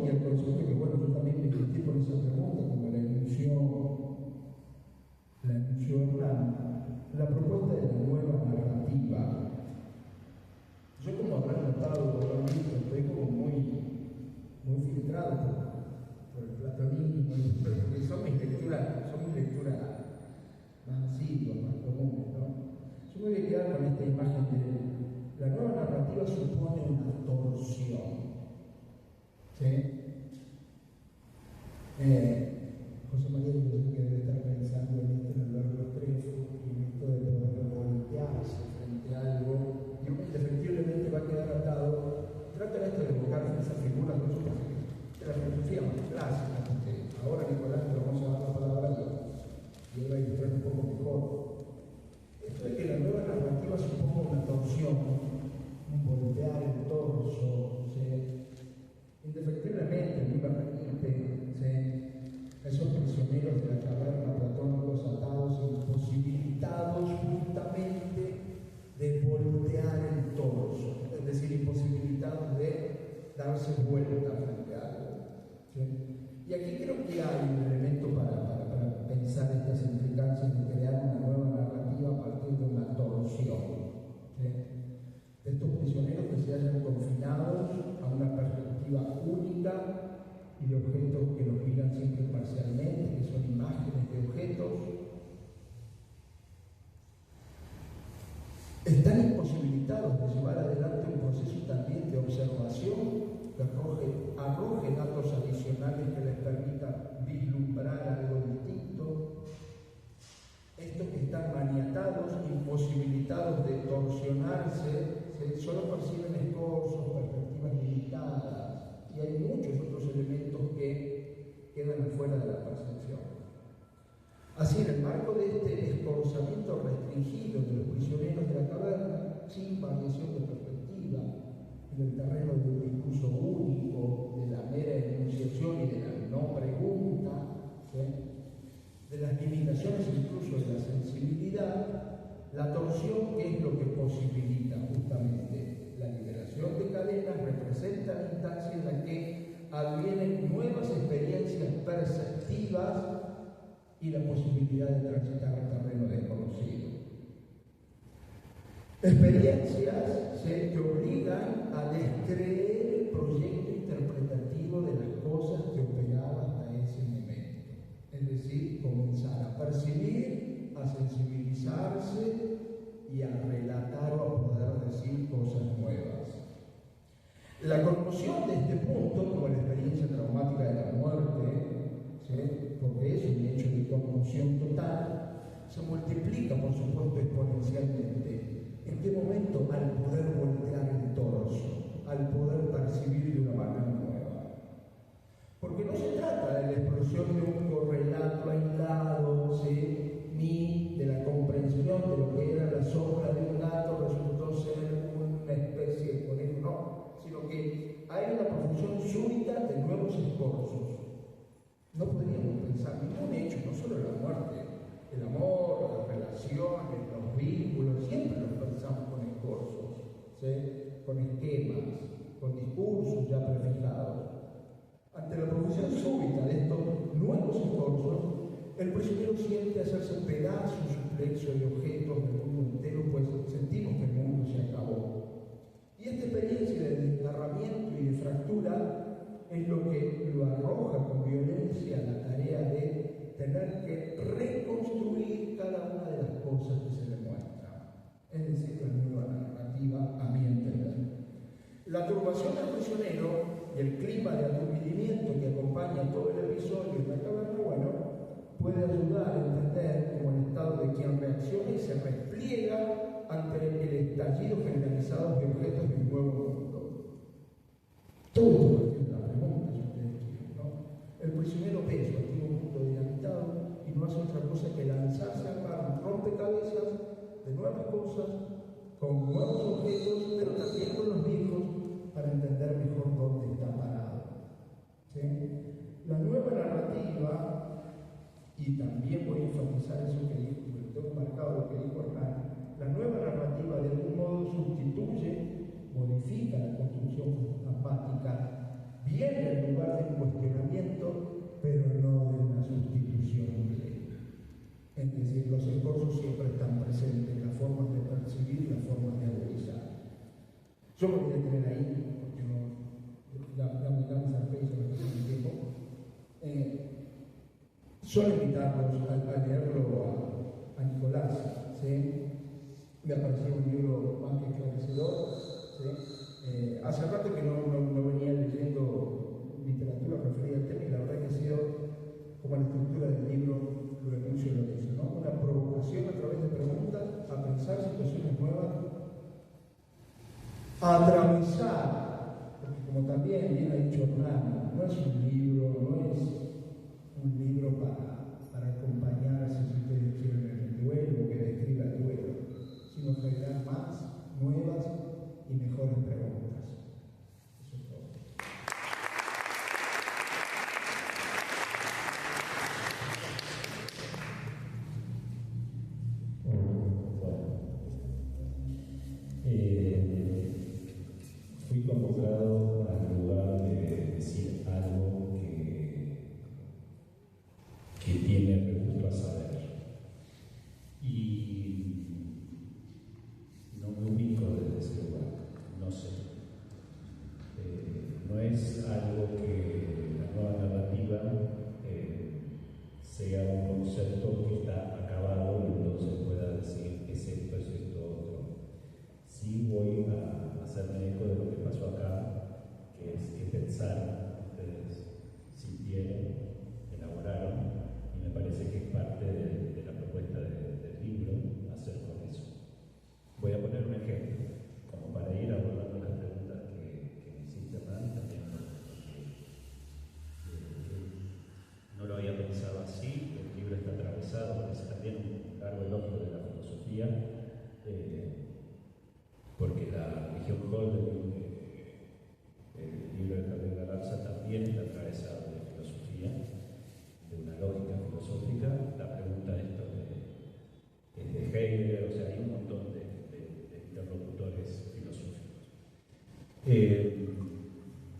y el concepto que, bueno, yo también me metí por esa pregunta, como la enunció Hernán, la propuesta de la nueva narrativa. Yo, como habrán notado, estoy como muy filtrado por el platonismo, porque son mis lecturas más asiduas, más comunes, ¿no? Yo me voy a quedar con esta imagen de la nueva narrativa supone una torsión. ¿Sí? José María dice que debe estar pensando en esto en el verbo expreso y en esto de poder voltearse frente a algo y uno indefectiblemente va a quedar atado. Trata esto de evocar esas figuras de la filosofía más clásica, porque ahora Nicolás le vamos a dar la palabra y él va a ilustrar un poco mejor. Esto de que la nueva narrativa suponga una torsión, un voltear el torso, ¿sí? Indefectiblemente, esos prisioneros de la caverna platónicos atados e imposibilitados justamente de voltear el torso, es decir, imposibilitados de darse vuelta frente a algo. ¿Sí? Y aquí creo que hay un elemento para pensar estas implicancias de crear una nueva narrativa a partir de una torsión. ¿Sí? De estos prisioneros que se hayan confinados a una perspectiva única y de objetos que los miran siempre parcialmente, que son imágenes de objetos, están imposibilitados de llevar adelante un proceso también de observación que arroje datos adicionales que les permitan vislumbrar algo distinto. Estos que están maniatados, imposibilitados de torsionarse, solo perciben escorzos, perspectivas limitadas, y hay muchos otros elementos que quedan afuera de la percepción. Así, en el marco de este escorzamiento restringido de los prisioneros de la caverna, sin variación de perspectiva, en el terreno de un discurso único, de la mera enunciación y de la no pregunta, ¿sí? De las limitaciones incluso de la sensibilidad, la torsión, que es lo que posibilita justamente la liberación de cadenas, representa la instancia en la que advienen nuevas experiencias perceptivas y la posibilidad de transitar el terreno desconocido. Experiencias que obligan a descreer el proyecto interpretativo de las cosas que operaba hasta ese momento. Es decir, comenzar a percibir, a sensibilizarse y a relatar o a poder decir cosas nuevas. La conmoción de este punto, como la experiencia traumática de la muerte, ¿sí? Porque es un hecho de conmoción total, se multiplica, por supuesto, exponencialmente. ¿En qué momento? Al poder voltear el torso, al poder percibir de una manera nueva. Porque no se trata de la explosión de un correlato aislado, ¿sí? Ni de la comprensión de lo que era la sombra de un gato resultó ser una especie de conejo, no, sino que hay una profusión súbita de nuevos escorzos. No podríamos pensar ningún hecho, no solo la muerte, el amor, las relaciones, los vínculos, siempre los pensamos con escorzos, ¿sí? Con esquemas, con discursos ya prefijados. Ante la profusión súbita de estos nuevos escorzos, el prisionero siente hacerse pedazos su plexo de objetos del mundo entero, pues sentimos que el mundo se acabó. Y esta experiencia de desgarramiento y de fractura es lo que lo arroja con violencia a la tarea de tener que reconstruir cada una de las cosas que se le muestran. Es decir, la nueva narrativa, a mi entender. La turbación del prisionero y el clima de aturdimiento que acompaña todo el episodio de la caverna, bueno, puede ayudar a entender como el estado de quien reacciona y se repliega ante el estallido generalizado de objetos de un nuevo mundo. Todo esto es la pregunta, si ustedes quieren, ¿no? El prisionero ve su antiguo mundo dinamitado y no hace otra cosa que lanzarse a armar un rompecabezas de nuevas cosas, con nuevos objetos, pero también con los viejos, para entender mejor dónde está parado. ¿Sí? La nueva narrativa, y también voy a enfatizar eso que dijo, porque tengo marcado lo que dijo Hernán, la nueva narrativa de algún modo sustituye, modifica la construcción dramática, viene en lugar de Solo invitarlos a leerlo a Nicolás, ¿sí? Me ha parecido un libro más que esclarecedor, ¿sí? Hace rato que no venía leyendo literatura referida al tema y la verdad que ha sido, como la estructura del libro lo anuncio lo dice, ¿no? Una provocación a través de preguntas a pensar situaciones nuevas, a atravesar, porque como también bien ha dicho Hernán, no es un libro para acompañar, si ustedes quieren, el duelo, que describa el duelo, sino generar más, nuevas y mejores preguntas. Eso es todo. Fui convocado al lugar de decir algo que tiene gusto a saber. Y no me ubico desde ese lugar, no sé. No es algo que la nueva narrativa sea un concepto que está acabado y entonces pueda decir es esto, otro. Sí voy a hacerme eco de lo que pasó acá, que es que pensar, ustedes sintieron, elaboraron, y me parece que es parte de la propuesta del libro hacer con eso. Voy a poner un ejemplo, como para ir abordando las preguntas que me hiciste, Hernán, también no lo había pensado así. El libro está atravesado, parece también un largo elogio de la filosofía, porque la región Holden, el libro de Gabriel Galarza, también está atravesado de filosofía, de una lógica filosófica. La pregunta esto es de Heidegger, o sea, hay un montón de interlocutores filosóficos.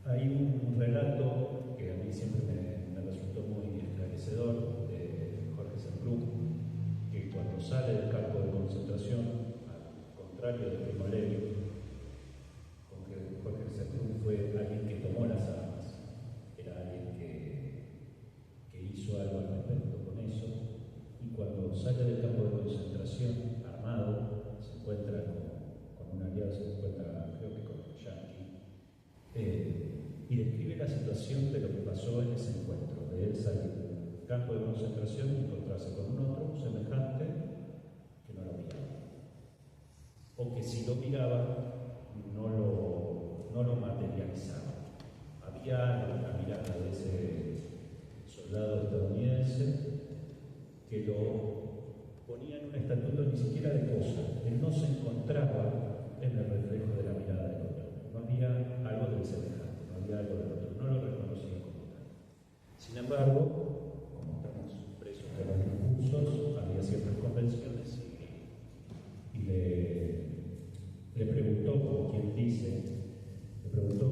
Hay un relato que a mí siempre me resultó muy esclarecedor de Jorge Semprún, que cuando sale del campo de concentración, al contrario de Primo Levi, Jorge Semprún fue alguien que tomó las armas, era alguien que hizo algo al respecto con eso, y cuando sale del campo de concentración armado, se encuentra con un aliado, se encuentra creo que con un yanqui, y describe la situación de lo que pasó en ese encuentro, de él salir del campo de concentración y encontrarse con un otro semejante que no lo miraba, o que si lo miraba no lo materializaba. Había en la mirada de ese soldado estadounidense que lo ponía en un estatuto ni siquiera de cosa. Él no se encontraba en el reflejo de la mirada del otro. No había algo del semejante, no había algo del otro, no lo reconocía como tal. Sin embargo, como estamos presos de los discursos, había ciertas convenciones y le preguntó, como quien dice, le preguntó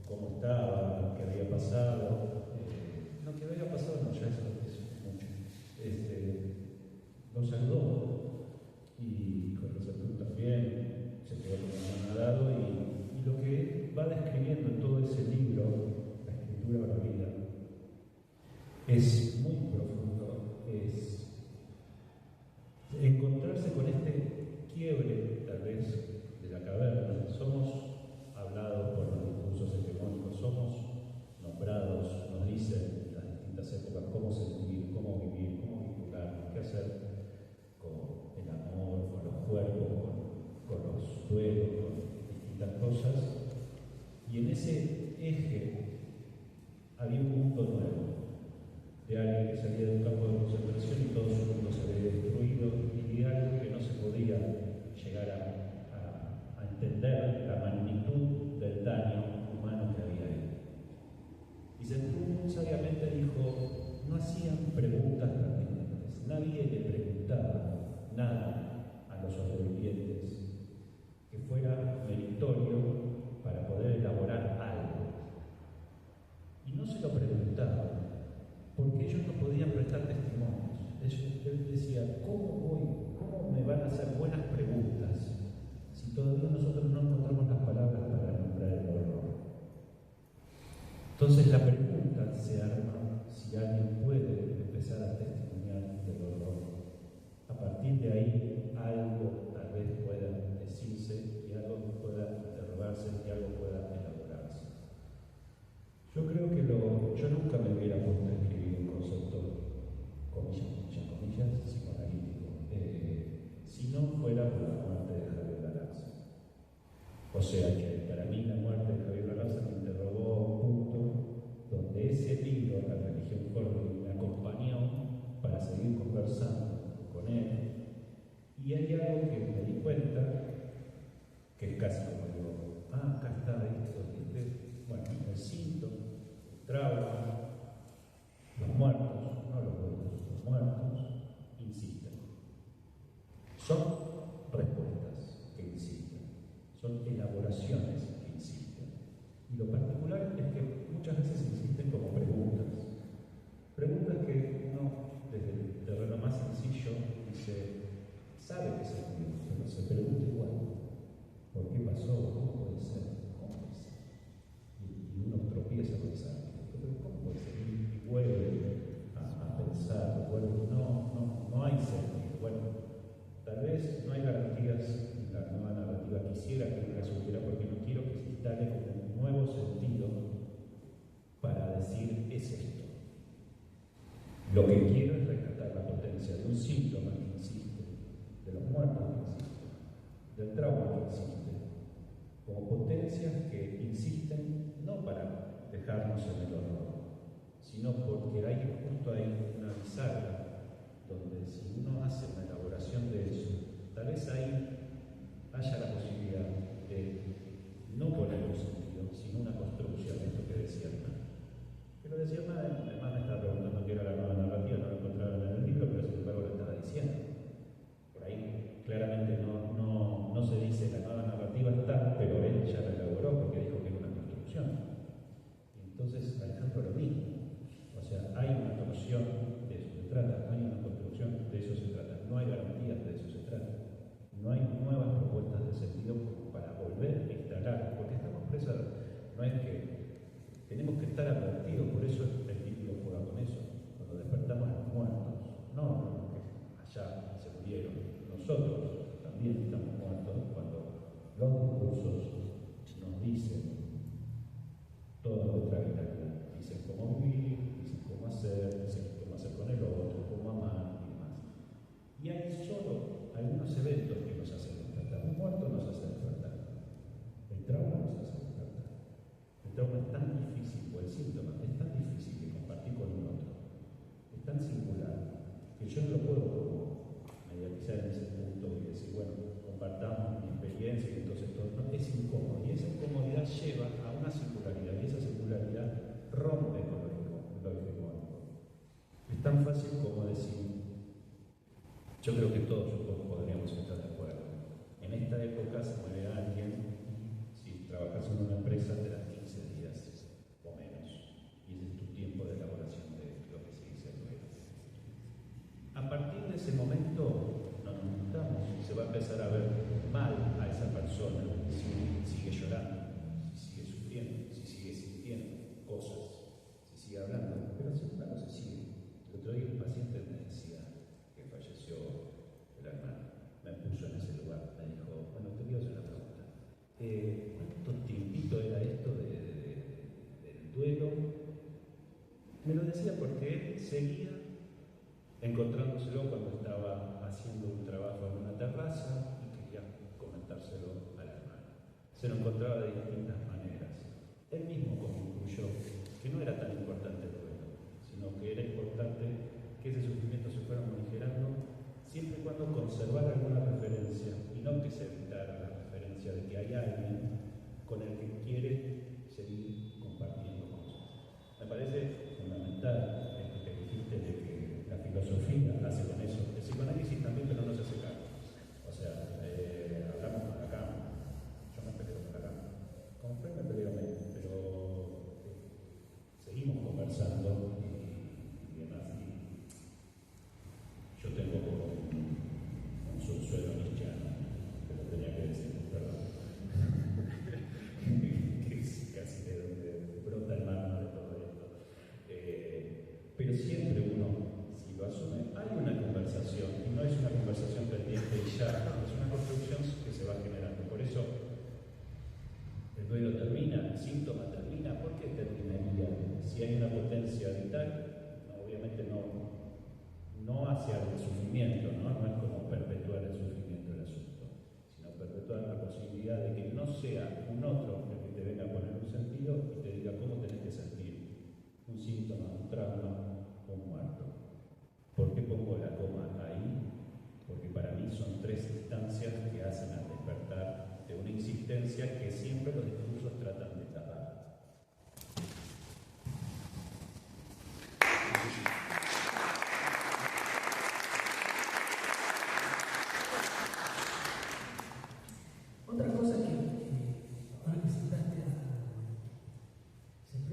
cómo estaba, qué había pasado. No, que había pasado, no, ya eso es mucho. Lo saludó y con el saludo también se quedó con la mano al lado y lo que va describiendo en todo ese libro, La escritura de la vida, es muy profundo, es encontrarse con este quiebre, tal vez, de la caverna. Somos hablados por los discursos hegemónicos, somos nombrados, nos dicen en las distintas épocas cómo sentir, cómo vivir, cómo vincularnos, qué hacer con el amor, con los cuerpos, con los duelos, con distintas cosas. Y en ese eje había un punto nuevo, de alguien que salía de un campo de concentración y todo su mundo se había destruido, y de algo que no se podía llegar a entender la magnitud del daño humano que había ahí. Y Semprún sabiamente dijo, no hacían preguntas pertinentes, nadie le preguntaba nada a los sobrevivientes que fuera meritorio para poder elaborar algo. Y no se lo preguntaban, porque ellos no podían prestar testimonios. Él decía, ¿cómo me van a hacer buenas preguntas si todavía nosotros no encontramos las palabras para nombrar el horror? Entonces la pregunta se arma si alguien puede empezar hace que algo pueda elaborarse. Yo creo que yo nunca me hubiera puesto a escribir un concepto, comillas, psicoanalítico, si no fuera por la muerte de Javier Galarza. O sea que para mí la muerte de Javier Galarza me interrogó a un punto donde ese libro, La religión Forlì, me acompañó para seguir conversando con él. Y hay algo que me di cuenta, que es casi como digo, acá está esto, ¿viste? Bueno, el síntoma, el trauma, los muertos, no los muertos, los muertos insisten. Son respuestas que insisten, son elaboraciones que insisten. Y lo particular es que muchas veces insisten como preguntas. Preguntas que uno, desde el terreno más sencillo, dice, sabe que se murió, pero se pregunta igual. ¿Por qué pasó? ¿Cómo puede ser? ¿Cómo puede ser? Y uno tropieza pensando, pero ¿cómo puede ser? Y vuelve a pensar, no hay sentido. Bueno, tal vez no hay garantías en la nueva narrativa. Quisiera que las hubiera, porque no quiero que se instale como un nuevo sentido para decir es esto. Lo que quiero es rescatar la potencia de un síntoma que insiste, de los muertos que insisten, del trauma que insiste, como potencias que insisten no para dejarnos en el horror, sino porque hay justo ahí una bisagra donde si uno hace una elaboración de eso, tal vez ahí haya la posibilidad de no poner un sentido, sino una construcción, esto que decía Hernán. Que lo decía Hernán, además me estaba preguntando qué era la nueva narrativa, no lo encontraron en el libro, pero sin embargo lo estaba diciendo. Por ahí claramente no se dice la nueva narrativa está, pero él ya la elaboró porque dijo que era una construcción. Y entonces Alejandro lo mismo. O sea, hay una construcción, de eso se trata, hay una construcción, de eso se trata. No hay garantías, de eso se trata. No hay nuevas propuestas de sentido como para volver a instalar, porque estamos presos, no es que tenemos que estar advertidos, por eso el título juega con eso. Cuando despertamos los muertos, no que allá se murieron, nosotros también estamos muertos cuando los discursos nos dicen toda nuestra vitalidad. Dicen cómo vivir, dicen cómo hacer con el otro, cómo amar y demás. Y hay solo algunos eventos que nos hacen despertar. Un muerto nos hace despertar. El trauma nos hace despertar. El trauma es tan difícil, o el síntoma es tan difícil de compartir con un otro. Es tan singular que yo no lo puedo como mediatizar en ese punto y decir, bueno, compartamos mi experiencia y entonces todo. No, es incómodo. Y esa incomodidad lleva a una singularidad. Y esa singularidad rompe con lo hegemónico. Es tan fácil como decir, yo creo que todos podríamos estar de acuerdo. En esta época se muere alguien, si trabajas en una empresa te dan 15 días o menos. Y ese es tu tiempo de elaboración de lo que se dice luego. A partir de ese momento nos limitamos, se va a empezar a ver mal a esa persona si sigue llorando, si sigue sufriendo, si sigue sintiendo cosas, si sigue hablando, pero sin embargo se sigue. El otro día un paciente me decía que falleció el hermano, me puso en ese lugar, me dijo, bueno, te voy a hacer una pregunta. ¿Cuánto tiempito era esto del duelo? Me lo decía porque él seguía encontrándoselo cuando estaba haciendo un trabajo en una terraza y quería comentárselo a la hermana. Se lo encontraba de distintas maneras. Él mismo concluyó que no era tan importante el duelo, sino que era importante que ese sufrimiento se fuera morigerando siempre y cuando conservara alguna referencia y no que se evitara la referencia de que hay alguien con el que quiere seguir compartiendo cosas. Me parece fundamental esto que dijiste de que la filosofía hace con eso, el psicoanálisis también, pero no se hace cargo. O sea, hablamos con la cama, yo me peleo con la cama, con Fred me peleo menos, pero seguimos conversando y demás. Yo tengo como un subsuelo cristiano, pero tenía que decir, perdón, que es casi de donde brota el alma de todo esto. Pero siempre uno, si lo asume, hay una conversación, y no es una conversación pendiente y ya, es una construcción que se va generando. Por eso, si hay una potencia vital, obviamente no hacia el sufrimiento, ¿no? No es como perpetuar el sufrimiento del asunto, sino perpetuar la posibilidad de que no sea un otro el que te venga a poner un sentido y te diga cómo tenés que sentir, un síntoma, un trauma, un muerto. ¿Por qué pongo la coma ahí? Porque para mí son tres instancias que hacen al despertar de una existencia que siempre los discursos tratan de tapar. Otra cosa que ahora que citaste este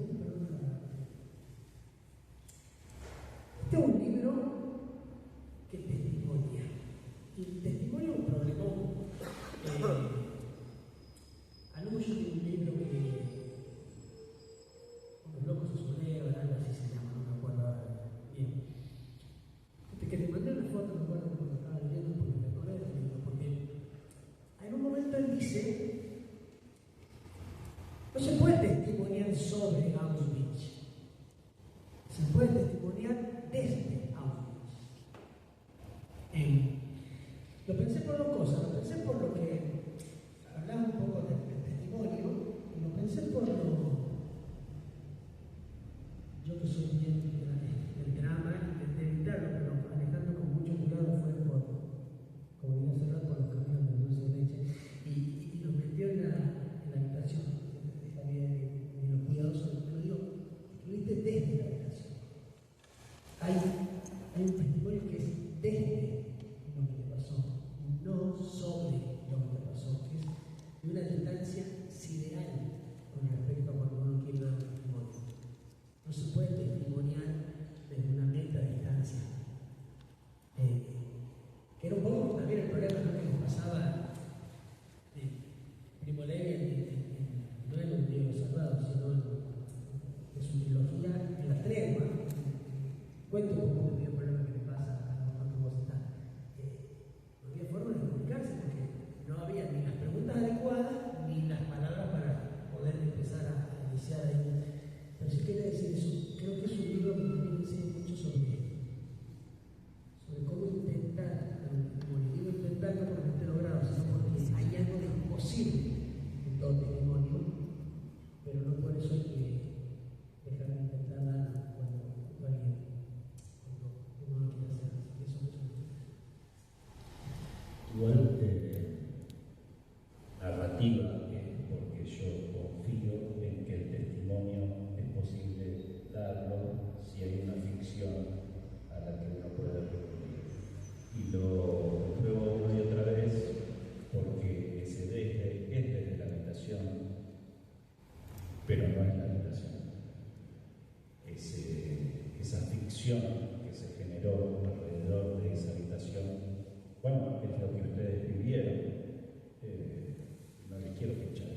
es un libro que testimonia. Y el testimonio es un problemón. Anuncio de un libro que Unos locos se sublevan, algo así se llama, no me acuerdo ahora bien. Que te mandé una foto, me acuerdo cuando estaba leyendo, porque me acordé del libro, porque en un momento él dice, no se puede testimoniar sobre Auschwitz, se puede testimoniar desde Auschwitz. Lo pensé por dos cosas, lo pensé por lo que hablaba un poco del testimonio, y lo pensé por lo... Yo que soy bien del drama, intenté evitarlo, pero Alejandro con mucho cuidado fue por, como digo hace rato, por los caminos de dulce de leche, y nos metió en la habitación de Javier y los cuidadosos, pero digo, escribiste desde la habitación. Hay un testimonio que es desde lo que te pasó, no sobre lo que te pasó, que es de una distancia sideral con respecto a cuando uno quiere dar un testimonio. No se puede testimoniar desde una meta distancia. Que era un poco también el problema, ¿no?, que nos pasaba Primo Levi no en un Diego Cerrado, sino en su trilogía en la tregua. Cuento un poco el problema que le pasa a cuando vos estás. No había forma de comunicarse porque no había ni las preguntas adecuadas ni las palabras para poder empezar a iniciar ahí. Pero si quiere decir eso, creo que es un libro que también enseña mucho sobre cómo intentar, como digo, intentar no porque esté logrado, sino porque hay algo de imposible en todo testimonio, pero no por eso hay que dejar de intentar nada cuando alguien uno no quiere hacer. Eso es Igual narrativa, porque yo confío en que el testimonio es posible darlo si hay una ficción a la que uno pueda recurrir. Y lo pruebo una y otra vez porque ese desde es desde la habitación, pero no es la habitación. Esa ficción que se generó alrededor de esa habitación, bueno, es lo que ustedes vivieron. No les quiero echar,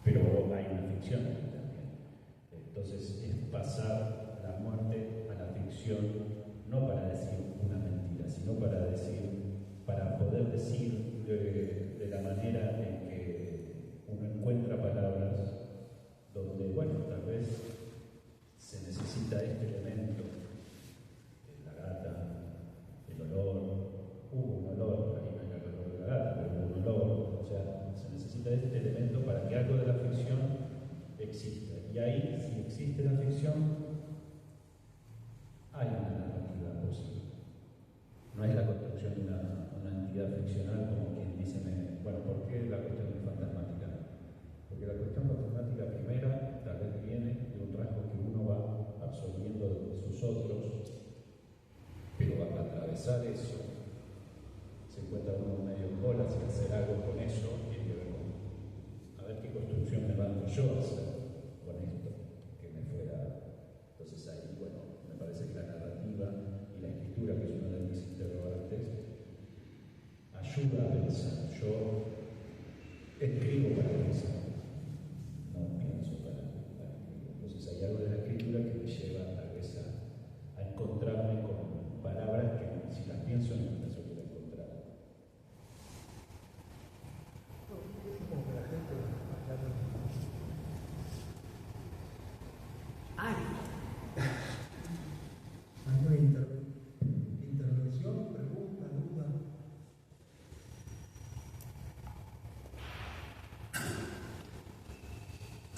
pero hay una ficción aquí también. Entonces es pasar la muerte a la ficción, no para decir una mentira, sino para poder decir de la manera en que uno encuentra palabras donde, bueno, tal vez se necesita este elemento, la gata, el olor, hubo un olor, ahí no era el olor de la gata, pero hubo un olor, o sea, se necesita este elemento para que algo de la ficción exista. Y ahí, si existe la ficción, hay una narrativa posible. No es la construcción de una entidad ficcional como quien dice, bueno, ¿por qué la cuestión fantasmática? Porque la cuestión fantasmática primera tal vez viene de un rasgo que uno va absorbiendo de sus otros, pero va a atravesar eso, se encuentra uno medio en bolas y hacer algo con eso, tiene que ver con a ver qué construcción me mando yo a hacer con esto que me fuera. Entonces ahí, bueno, me parece que la narrativa y la escritura, que es uno de mis interrogantes, ayuda a pensar. Yo escribo para pensar, no pienso para escribir. Entonces hay algo de la escritura que me lleva tal vez a encontrarme con palabras que si las pienso no las voy a encontrar. Es como que la gente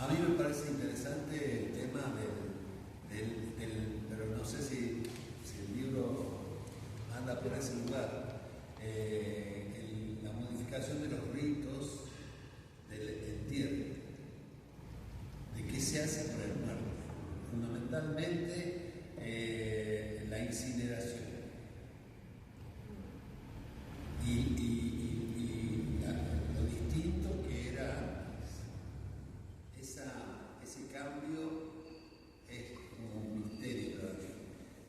A mí me parece interesante el tema pero no sé si el libro anda por ese lugar, la modificación de los ritos del entierro, de qué se hace con el muerto, fundamentalmente la incineración y lo distinto que era ese cambio es como un misterio todavía.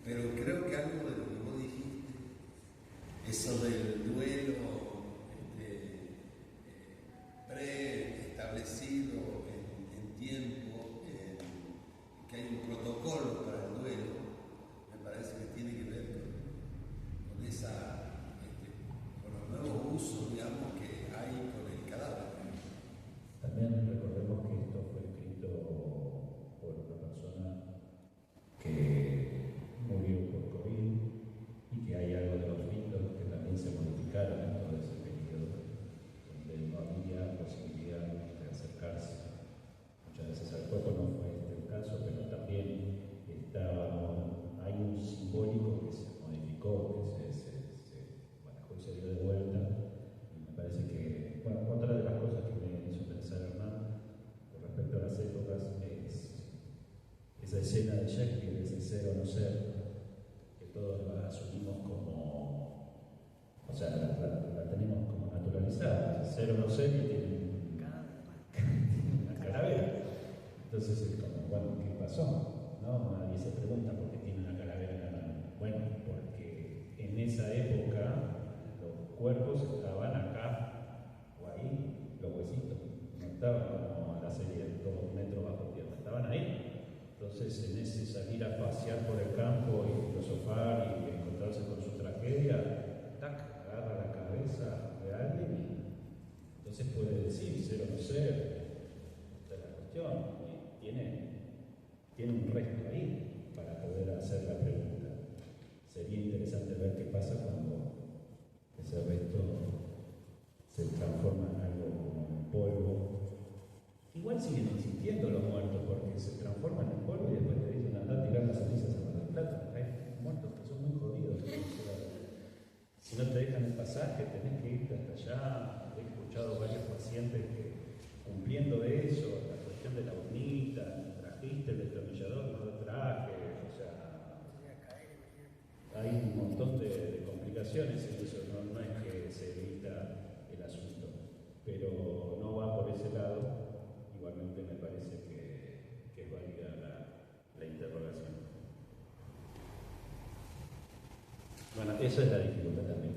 Pero creo que algo de lo que vos dijiste, eso del duelo preestablecido en tiempo, que hay un protocolo para el duelo, me parece que tiene que ver con con los nuevos usos, digamos, que hay con el cadáver. También recordemos que esto fue escrito por una persona que murió por COVID y que hay algo de los ritos que también se modificaron en todo ese periodo, donde no había posibilidad de acercarse muchas veces al cuerpo. No fue este el caso, pero también hay un simbólico que se modificó, que se barajó y se dio de vuelta. Y me parece que, bueno, otra de las cosas que me hizo pensar Hernán con respecto a las épocas es esa escena de Shakespeare, ese ser o no ser, que todos la asumimos como, o sea, la tenemos como naturalizada, ser o no ser, y tiene una calavera. Entonces es como, bueno, ¿qué pasó? ¿No? Nadie se pregunta por qué tiene una calavera en la mano. Bueno, porque en esa época los cuerpos estaban acá o ahí, los huesitos, no estaban como la serie de 2 metros bajo tierra, estaban ahí. Entonces, en ese salir a pasear por el campo y filosofar y encontrarse con su tragedia, tac, agarra la cabeza de alguien y entonces puede decir ser o no ser. Esta es la cuestión. Y tiene un resto ahí para poder hacer la pregunta. Sería interesante ver qué pasa cuando ese resto se transforma en algo como en polvo. Igual siguen existiendo los muertos porque se transforman en polvo y después te dicen andar a tirar las cenizas a Mar del Plata. Hay muertos que son muy jodidos. Si no te dejan el pasaje, tenés que irte hasta allá. He escuchado varios pacientes que, cumpliendo eso, la cuestión de la urnita, trajiste el destornillador, no lo traje, o sea, hay un montón de complicaciones en eso, no es que se evita el asunto, pero no va por ese lado. Igualmente me parece que es válida la interrogación. Bueno, esa es la dificultad también.